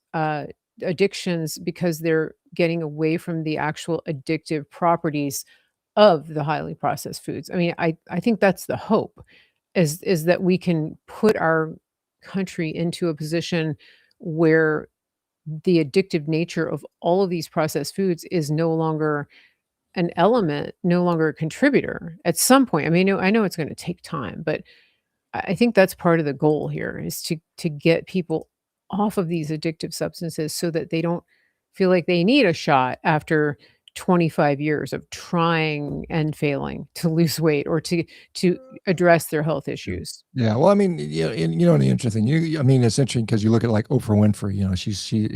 addictions because they're getting away from the actual addictive properties of the highly processed foods. I mean, I think that's the hope is that we can put our country into a position where the addictive nature of all of these processed foods is no longer an element, no longer a contributor at some point. I mean, I know it's gonna take time, but I think that's part of the goal here is to get people off of these addictive substances so that they don't feel like they need a shot after 25 years of trying and failing to lose weight or to address their health Yeah. issues. Yeah, well, I mean, and the interesting, I mean, it's interesting because you look at, like, Oprah Winfrey,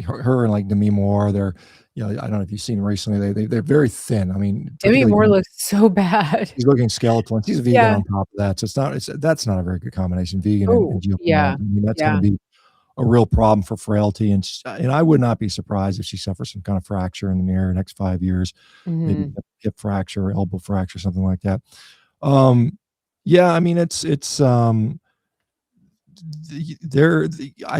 her and, like, Demi Moore, they're, I don't know if you've seen recently, they're very thin. I mean, Demi particularly Moore Demi, looks so bad. she's looking skeletal, and she's a vegan Yeah. on top of that, so that's not a very good combination, vegan and Oh, GLP-1. yeah. I mean, that's gonna Yeah. be a real problem for frailty, and I would not be surprised if she suffers some kind of fracture in the next 5 years, maybe Mhm. hip fracture, elbow fracture, something like that. Um, yeah, I mean, I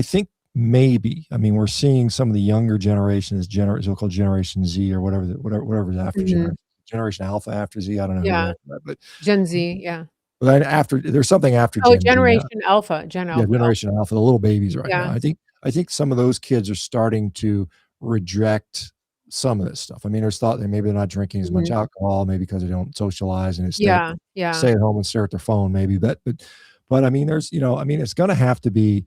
think maybe, I mean, we're seeing some of the younger generations, so-called Generation Z or whatever's after Mhm. Generation Alpha after Z. I don't know who's Yeah. after that, Gen Z, yeah. but then after, there's something after Oh, Gen Z. Generation Alpha, Gen Yeah, Alpha. Generation Alpha, the little babies right now. Yeah. I think some of those kids are starting to reject some of this stuff. I mean, there's thought that maybe they're not drinking as much Mhm. alcohol, maybe because they don't socialize and they Yeah, yeah. stay at home and stare at their phone, maybe. But I mean, I mean, it's going to have to be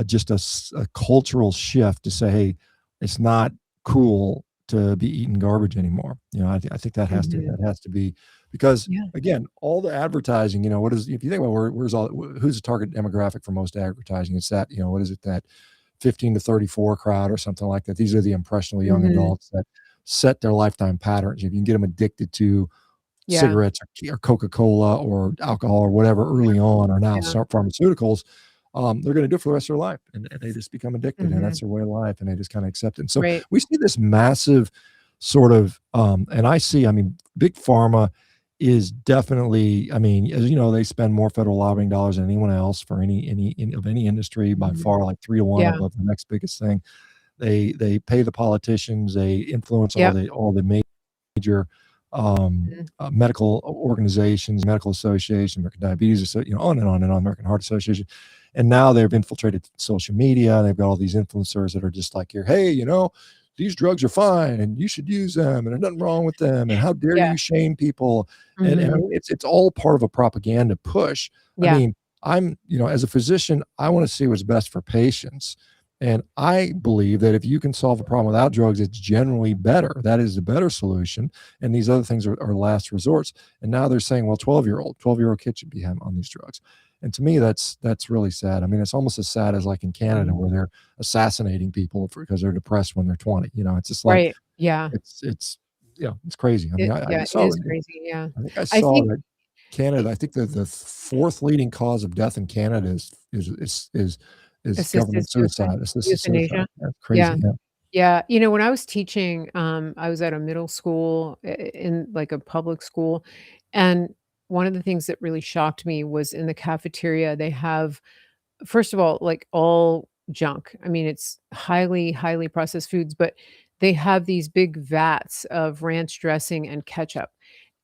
just a cultural shift to say, hey, it's not cool to be eating garbage anymore. I think Mhm. that has to be, because Yeah. again, all the advertising, what is, if you think about who's the target demographic for most advertising? It's that, what is it, that 15 to 34 crowd or something like that. These are the impressionable young Mhm. adults that set their lifetime patterns. If you can get them addicted to Yeah, cigarettes or Coca-Cola or alcohol or whatever early on, or now yeah. pharmaceuticals, they're going to do it for the rest of their life, and they just become addicted, and that's Mhm. their way of life, and they just kind of accept it. And so Right. we see this massive sort of, and I see, I mean, big pharma is definitely, I mean, as you know, they spend more federal lobbying dollars than anyone else for any of any industry by Mhm. far, like 3 to 1 Yeah. above the next biggest thing. They pay the politicians, they influence Yep. all the major Mhm. medical organizations, medical association, American Diabetes, on and on and on, American Heart Association. And now they've infiltrated social media. And they've got all these influencers that are just like, here, hey, these drugs are fine and you should use them and there's nothing wrong with them. And how dare Yeah. you shame people? And I Mhm. mean, it's all part of a propaganda push. I Yeah. mean, as a physician, I want to see what's best for patients. And I believe that if you can solve a problem without drugs, it's generally better. That is the better solution. And these other things are last resorts. And now they're saying, well, 12-year-old kid should be on these drugs. And to me, that's really sad. I mean, it's almost as sad as like in Canada Mhm. where they're assassinating people because they're depressed when they're 20. It's just like Right. Yeah. it's it's crazy. I mean, It I yeah, it saw is crazy, yeah. I think I I saw think that it Canada. I think that the fourth leading cause of death in Canada is assisted government suicide, assisted suicide. euthanasia. That's Yeah. crazy. Yeah. Yeah, when I was teaching, I was at a middle school in like a public school, and one of the things that really shocked me was in the cafeteria, they have, first of all, like all junk. I mean, it's highly, highly processed foods, but they have these big vats of ranch dressing and ketchup.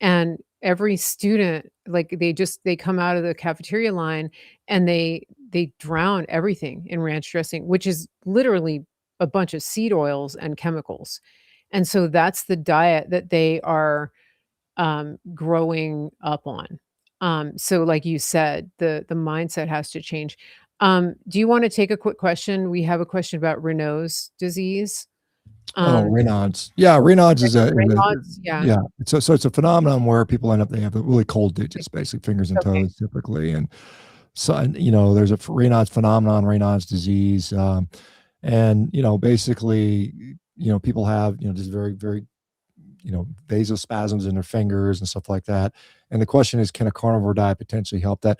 And every student, like they come out of the cafeteria line and they drown everything in ranch dressing, which is literally a bunch of seed oils and chemicals. And so that's the diet that they are growing up on. So like you said, the mindset has to change. Do you wanna take a quick question? We have a question about Raynaud's disease. Oh, Um, Raynaud's. Yeah, Raynaud's is a Raynaud's, yeah. yeah. So it's a phenomenon where people they have the really cold Like digits, basically fingers and okay. toes typically. And so, and, there's a Raynaud's phenomenon, Raynaud's disease. And, basically, people have, just very, very, vasospasms in their fingers and stuff like that. And the question is, can a carnivore diet potentially help that?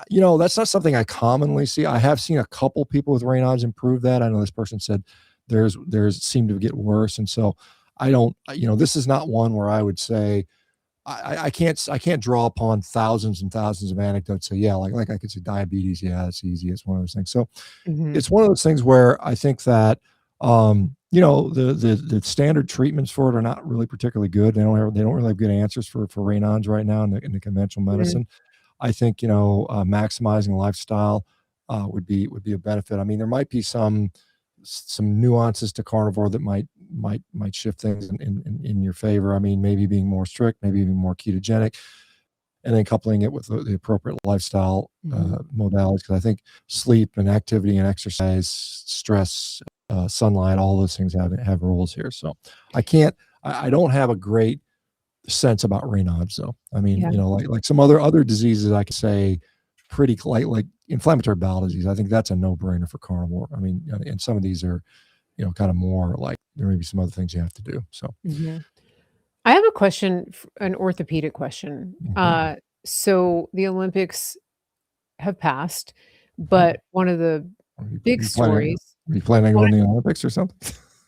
That's not something I commonly see. I have seen a couple people with Raynaud's improve that. I know this person said there's seemed to get worse. And so I don't, this is not one where I would say, I can't draw upon thousands and thousands of anecdotes. So yeah, like I could say diabetes. Yeah, it's easy. It's one of those things. So Mhm, it's one of those things where I think that the standard treatments for it are not really particularly good. They don't really have good answers for Raynaud's right now in the conventional mhm, medicine. I think maximizing lifestyle would be a benefit. I mean, there might be some nuances to carnivore that might shift things in your favor. I mean, maybe being more strict, maybe even more ketogenic, and then coupling it with the appropriate lifestyle mhm, modalities. Because I think sleep and activity and exercise, stress, sunlight, all those things have roles here. So I can't, I don't have a great sense about Raynaud's though. I mean, yeah, like some other diseases, I could say pretty like inflammatory bowel disease. I think that's a no brainer for carnivore. I mean, and some of these are, kind of more like there may be some other things you have to do. So, mhm. I have a question, an orthopedic question. mhm, So the Olympics have passed, mhm. but one of the Are you, big stories. are you planning on the Olympics or something?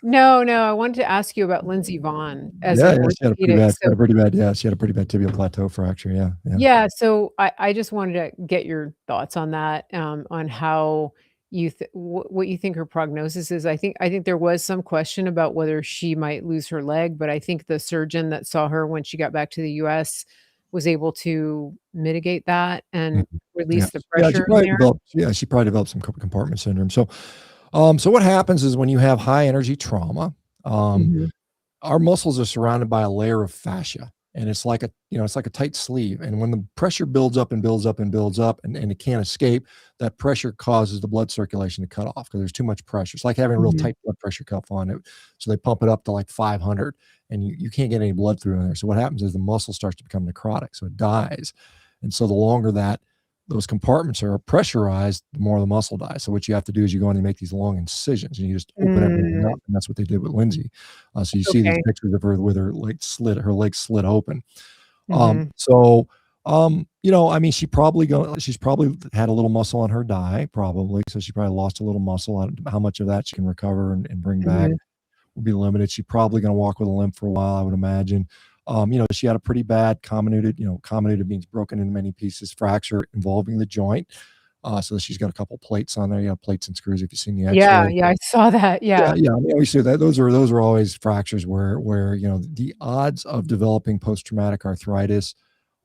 No, no, I wanted to ask you about Lindsey Vonn as Yeah, an yeah, orthopedic. So she had a pretty bad tibial plateau fracture. Yeah, yeah. yeah, so I just wanted to get your thoughts on that, on how what you think her prognosis is. I think there was some question about whether she might lose her leg, but I think the surgeon that saw her when she got back to the US was able to mitigate that Mhm. and Yeah. release the Yeah, pressure in there. she probably developed some compartment syndrome. So what happens is when you have high energy trauma, um, Mhm, our muscles are surrounded by a layer of fascia, and it's like a tight sleeve. And when the pressure builds up and builds up and builds up and it can't escape, that pressure causes the blood circulation to cut off because there's too much pressure. It's like having a real mhm, tight blood pressure cuff on it. So they pump it up to like 500 and you can't get any blood through in there. So what happens is the muscle starts to become necrotic. So it dies. And so the longer that those compartments are pressurized, the more the muscle dies. So what you have to do is you go in and make these long incisions and you just open everything mm, up. And that's what they did with Lindsay. So you see these okay, pictures of her with her legs slit open. mhm, So, I mean, she's probably had a little muscle on her die, probably. So she probably lost a little muscle. How much of that she can recover and bring back. mhm, will be limited. She's probably going to walk with a limp for a while, I would imagine. She had a pretty bad comminuted, comminuted means broken into many pieces, fracture involving the joint. So she's got a couple plates on there, plates and screws if you've seen the Yeah, x-ray. yeah, I saw that, Yeah, yeah. yeah. I mean, we see that those are always fractures where the odds of developing post-traumatic arthritis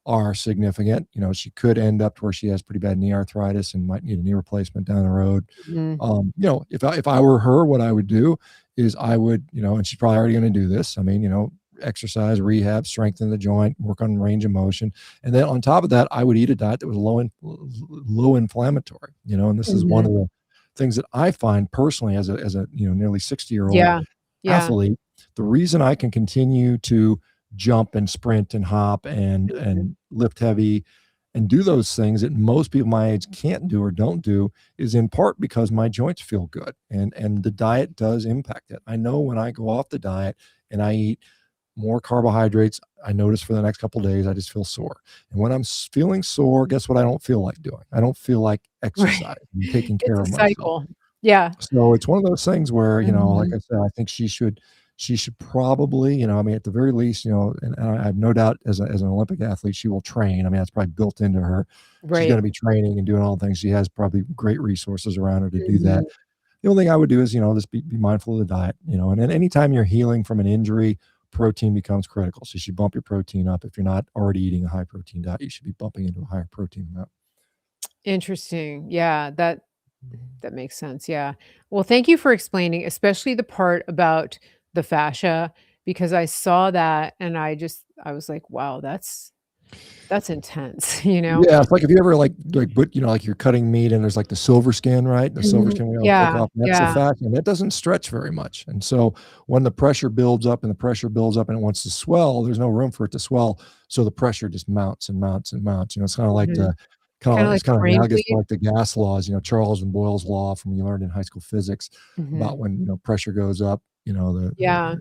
are significant. She could end up to where she has pretty bad knee arthritis and might need a knee replacement down the road. Mhm. If I were her, what I would do is I would, and she's probably already going to do this. I mean, exercise, rehab, strengthen the joint, work on range of motion, and then on top of that, I would eat a diet that was low inflammatory. And this is one Mhm. of the things that I find personally as a nearly 60-year-old Yeah, yeah. athlete. The reason I can continue to jump and sprint and hop and Mhm. lift heavy and do those things that most people my age can't do or don't do is in part because my joints feel good, and the diet does impact it. I know when I go off the diet and I eat more carbohydrates, I notice for the next couple of days I just feel sore. And when I'm feeling sore, guess what I don't feel like doing? I don't feel like Right. exercise and taking It's care a of myself. cycle. Yeah. So it's one of those things where, like Mhm. I said, I think she should probably, I mean, at the very least, and I have no doubt as an Olympic athlete, she will train. I mean, that's probably built into her. She's going Right. to be training and doing all the things. She has probably great resources around her to do that. Mhm. The only thing I would do is, just be mindful of the diet, and then anytime you're healing from an injury, protein becomes critical. So you should bump your protein up. If you're not already eating a high protein diet, you should be bumping into a higher protein amount. Interesting. Yeah, that makes sense, yeah. Well, thank you for explaining, especially the part about the fascia, because I saw that and I was like, "Wow, that's intense," you know? Yeah, it's like if you ever but like you're cutting meat and there's like the silver skin, right? The silver Mhm. skin we all take Yeah, off, and that's the yeah. fat, and that doesn't stretch very much. And so when the pressure builds up and the pressure builds up and it wants to swell, there's no room for it to swell. So the pressure just mounts and mounts and mounts. It's kind of like Mhm. the kind Kinda of it's like a kind of brain analogous to bleed. like the gas laws, Charles and Boyle's law from you learned in high school physics Mhm. about when pressure goes up, Yeah,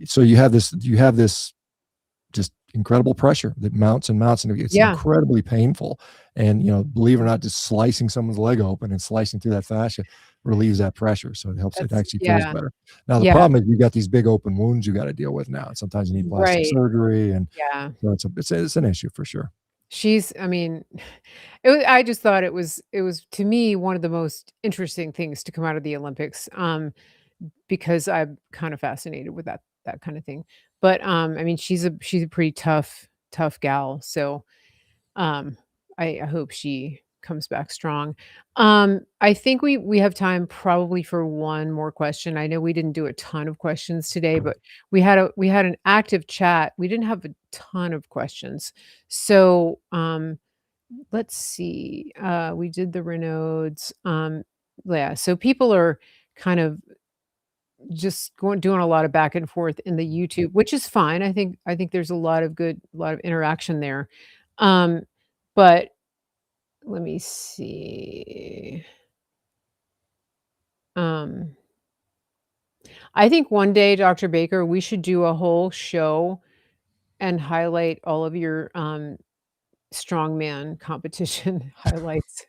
so you have this just incredible pressure that mounts and mounts, and it's yeah. incredibly painful. And believe it or not, just slicing someone's leg open and slicing through that fascia relieves that pressure, so it helps. It That's actually feels yeah, better. Now the yeah. problem is you've got these big open wounds you got to deal with now, and sometimes you need plastic Right, surgery, and yeah. so it's an issue for sure. I mean, I just thought it was to me one of the most interesting things to come out of the Olympics, because I'm kind of fascinated with that kind of thing. But, I mean, she's a pretty tough gal, so, um, I hope she comes back strong. I think we have time probably for one more question. I know we didn't do a ton of questions today, but we had an active chat. We didn't have a ton of questions. So, let's see, we did the Renaud's, yeah, so people are kind of just doing a lot of back and forth in the YouTube, which is fine. I think there's a lot of interaction there. Um, but let me see. Um, I think one day, Dr. Baker, we should do a whole show and highlight all of your strongman competition highlights.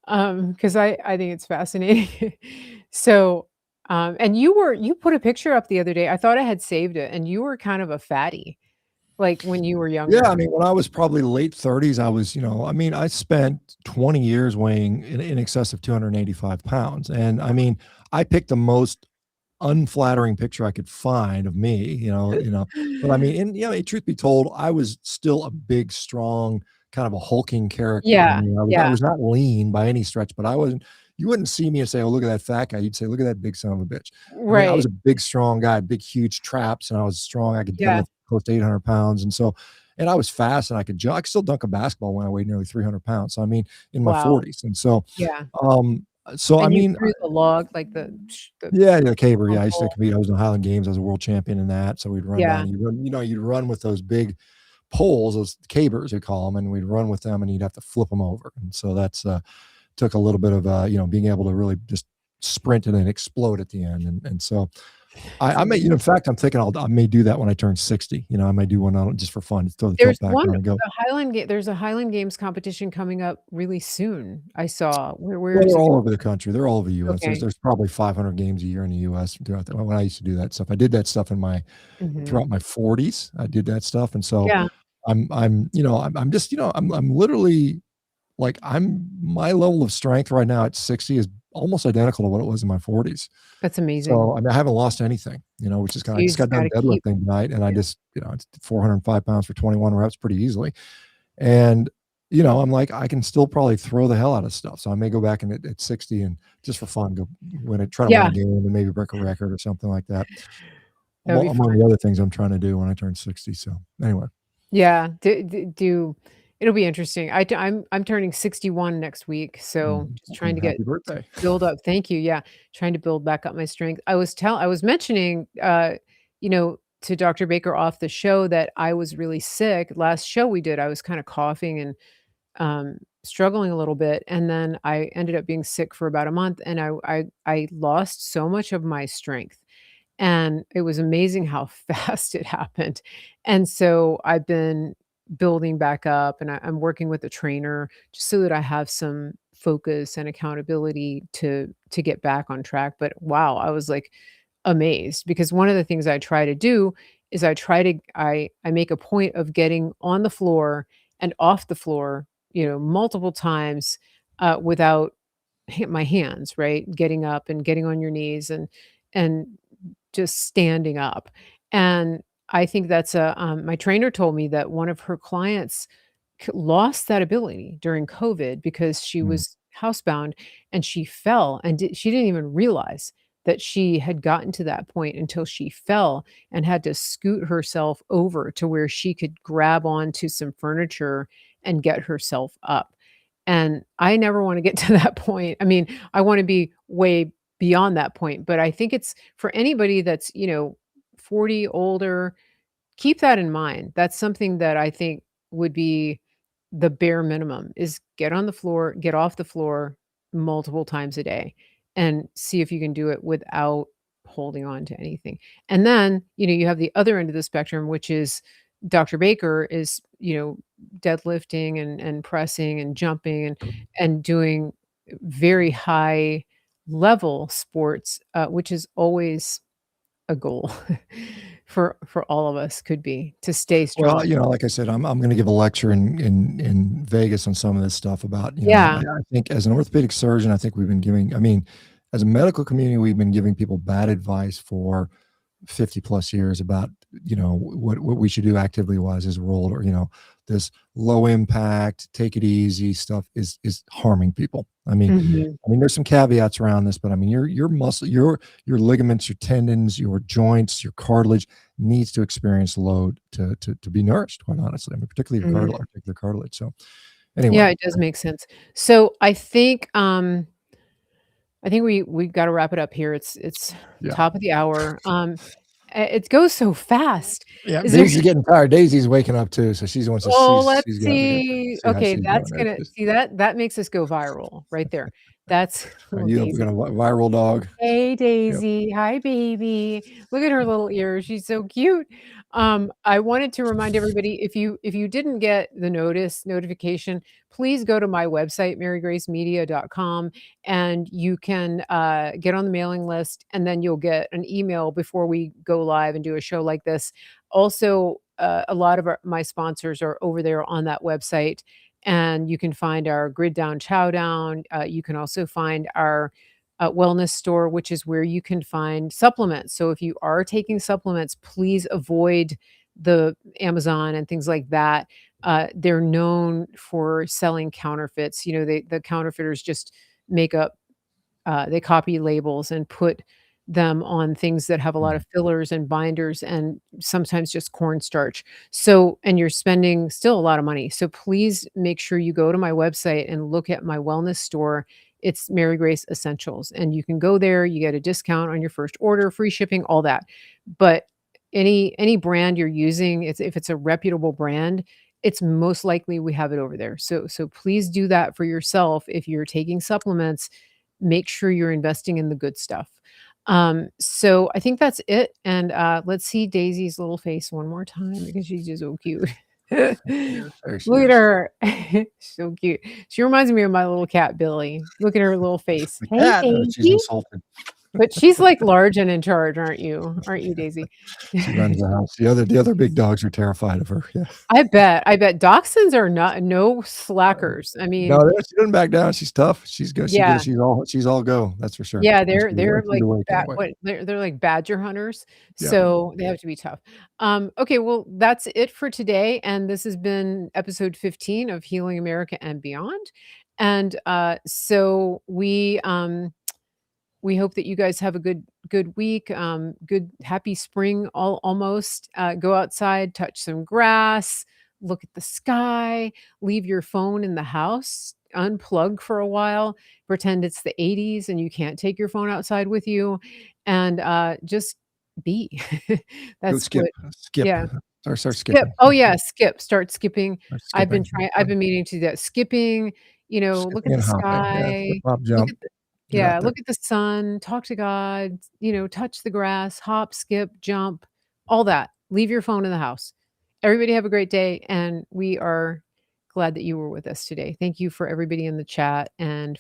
'Cause I think it's fascinating. So, and you put a picture up the other day. I thought I had saved it, and you were kind of a fatty, like, when you were Yeah, I younger. mean, when I was probably late 30s, I was, I mean, I spent 20 years weighing in excess of 285 pounds. And I mean, I picked the most unflattering picture I could find of me, but I mean, and truth be told, I was still a big, strong, kind of a hulking character. I Yeah, mean, I yeah, was not lean by any stretch, but you wouldn't see me and say, "Oh, look at that fat guy." You'd say, "Look at that big son of a bitch." I mean, I was right. a big, strong guy, big, huge traps, and I was strong. I could Yeah. deadlift close to 800 pounds. And I was fast and I could jump. I could still dunk a basketball when I weighed nearly 300 pounds. So, I mean, in my Wow. 40s. And so, Yeah. um, so I And you mean, threw the log, like the yeah, yeah, caber. Yeah, long I used to pole. compete. I was in the Highland Games. I was a world champion in that. So we'd run Yeah. down. You'd run with those big poles, those cabers we call them, and we'd run with them, and you'd have to flip them over. And so that's took a little bit of being able to really just sprint and then explode at the end. And so, It's I may, amazing. in fact, I'm thinking I may do that when I turn 60. I may do one on just for fun, throw the There's tilt back one on and go. there's a Highland Games competition coming up really soon, I saw. Where Well, is they're it all going? over the country. They're all over the US. Okay. There's probably 500 games a year in the US throughout the, when I used to do that stuff. I did that stuff Mhm. throughout my 40s. I did that stuff. And so Yeah, I'm just, I'm literally like, my level of strength right now at 60 is almost identical to what it was in my 40s. that's amazing. So, I mean, I haven't lost anything, which is So kind of, I you just got just done gotta keep deadlifting tonight and I yeah. just, it's 405 pounds for 21 reps pretty easily. And, I'm like, I can still probably throw the hell out of stuff. So I may go back and at 60 and just for fun, try to win a Yeah, game and maybe break a record or something like that. that would be Among fun. the other things I'm trying to do when I turn 60. So anyway, Yeah, do it'll be interesting. I'm turning 61 next week, so just trying to get happy birthday. build up thank you, yeah, trying to build back up my strength. I was mentioning, to Doctor Baker off the show that I was really sick. Last show we did, I was kinda coughing and, struggling a little bit, and then I ended up being sick for about a month, and I lost so much of my strength. And it was amazing how fast it happened. And so I've been building back up and I'm working with a trainer just so that I have some focus and accountability to get back on track. But wow, I was like amazed because one of the things I try to do is I make a point of getting on the floor and off the floor, multiple times without my hands, right? Getting up and getting on your knees and just standing up. And I think that's my trainer told me that one of her clients lost that ability during COVID because she Mm. was housebound and she fell and she didn't even realize that she had gotten to that point until she fell and had to scoot herself over to where she could grab onto some furniture and get herself up. And I never want to get to that point. I mean, I want to be way beyond that point, but I think it's for anybody that's, 40 older, keep that in mind. That's something that I think would be the bare minimum is get on the floor, get off the floor multiple times a day and see if you can do it without holding on to anything. And then, you have the other end of the spectrum, which is Dr. Baker is, deadlifting and pressing and jumping and doing very high level sports, which is always a goal for all of us could be to stay Well, strong. like I said, I'm going to give a lecture in Vegas on some of this stuff about, Yeah. I think as an orthopedic surgeon, I think we've been giving, I mean, as a medical community, we've been giving people bad advice for 50 plus years about, what we should do actively wise as a role, or, this low impact, take it easy stuff is harming people. Mhm. There's some caveats around this, but I mean, your muscle, your ligaments, your tendons, your joints, your cartilage needs to experience load to be nourished, quite honestly. Particularly your Mhm. cartilage, particular cartilage. So anyway, Yeah, it does make sense. So I think we gotta wrap it up here. It's yeah. top of the hour. It goes so fast. Yeah, Is there Daisy's getting tired. Daisy's waking up too, so she wants to Oh, see. let's She's got to see. see how Okay, she's doing that's there. gonna see that makes us go viral right there. That's little We got Daisy. a viral dog. Hey, Yep. Daisy. Hi, baby. Look at her little ears. She's so cute. I wanted to remind everybody if you didn't get the notification, please go to my website, marygracemedia.com, and you can get on the mailing list, and then you'll get an email before we go live and do a show like this. Also, a lot of my sponsors are over there on that website, and you can find our Grid Down Chow Down. You can also find our wellness store, which is where you can find supplements. So if you are taking supplements, please avoid the Amazon and things like that. They're known for selling counterfeits. The counterfeiters just make up they copy labels and put them on things that have a lot Mhm. of fillers and binders and sometimes just cornstarch. So, and you're spending still a lot of money. So please make sure you go to my website and look at my wellness store. It's Mary Grace Essentials. And you can go there, you get a discount on your first order, free shipping, all that. But any brand you're using, if it's a reputable brand, it's most likely we have it over there. So please do that for yourself if you're taking supplements, make sure you're investing in the good stuff. So I think that's it, and, let's see Daisy's little face one more time because she's just so cute. There she Look at is. her. So cute. She reminds me of my little cat, Billy. Look at her little face. The "Hey, cat, oh, she's Daisy." insulted. But she's, like, large and in charge, aren't you? Aren't you, Daisy? She runs the house. The other big dogs are terrified of her. Yeah. I bet dachshunds are not no slackers. I No, mean, she doesn't back down. She's tough. She's good. yeah. She's all go. That's for sure. Yeah, When they're she's like awake ba anyway. what they're like badger hunters, Yeah. so they have to be tough. Okay, well, that's it for today, and this has been episode 15 of Healing America and Beyond, and, so we hope that you guys have a good week, good happy spring almost. Go outside, touch some grass, look at the sky, leave your phone in the house, unplug for a while, pretend it's the 80s and you can't take your phone outside with you, and, just be. Go That's skip. what Skip. yeah. Start Skip. skipping. Oh, yeah, skip. Start skipping. Start skipping. I've been meaning to do that. Skipping, look Skipping at the and hopping. Yeah. Skip, sky, hop, look jump. at the Get yeah, out there. look at the sun, talk to God, touch the grass, hop, skip, jump, all that. Leave your phone in the house. Everybody have a great day, and we are glad that you were with us today. Thank you for everybody in the chat and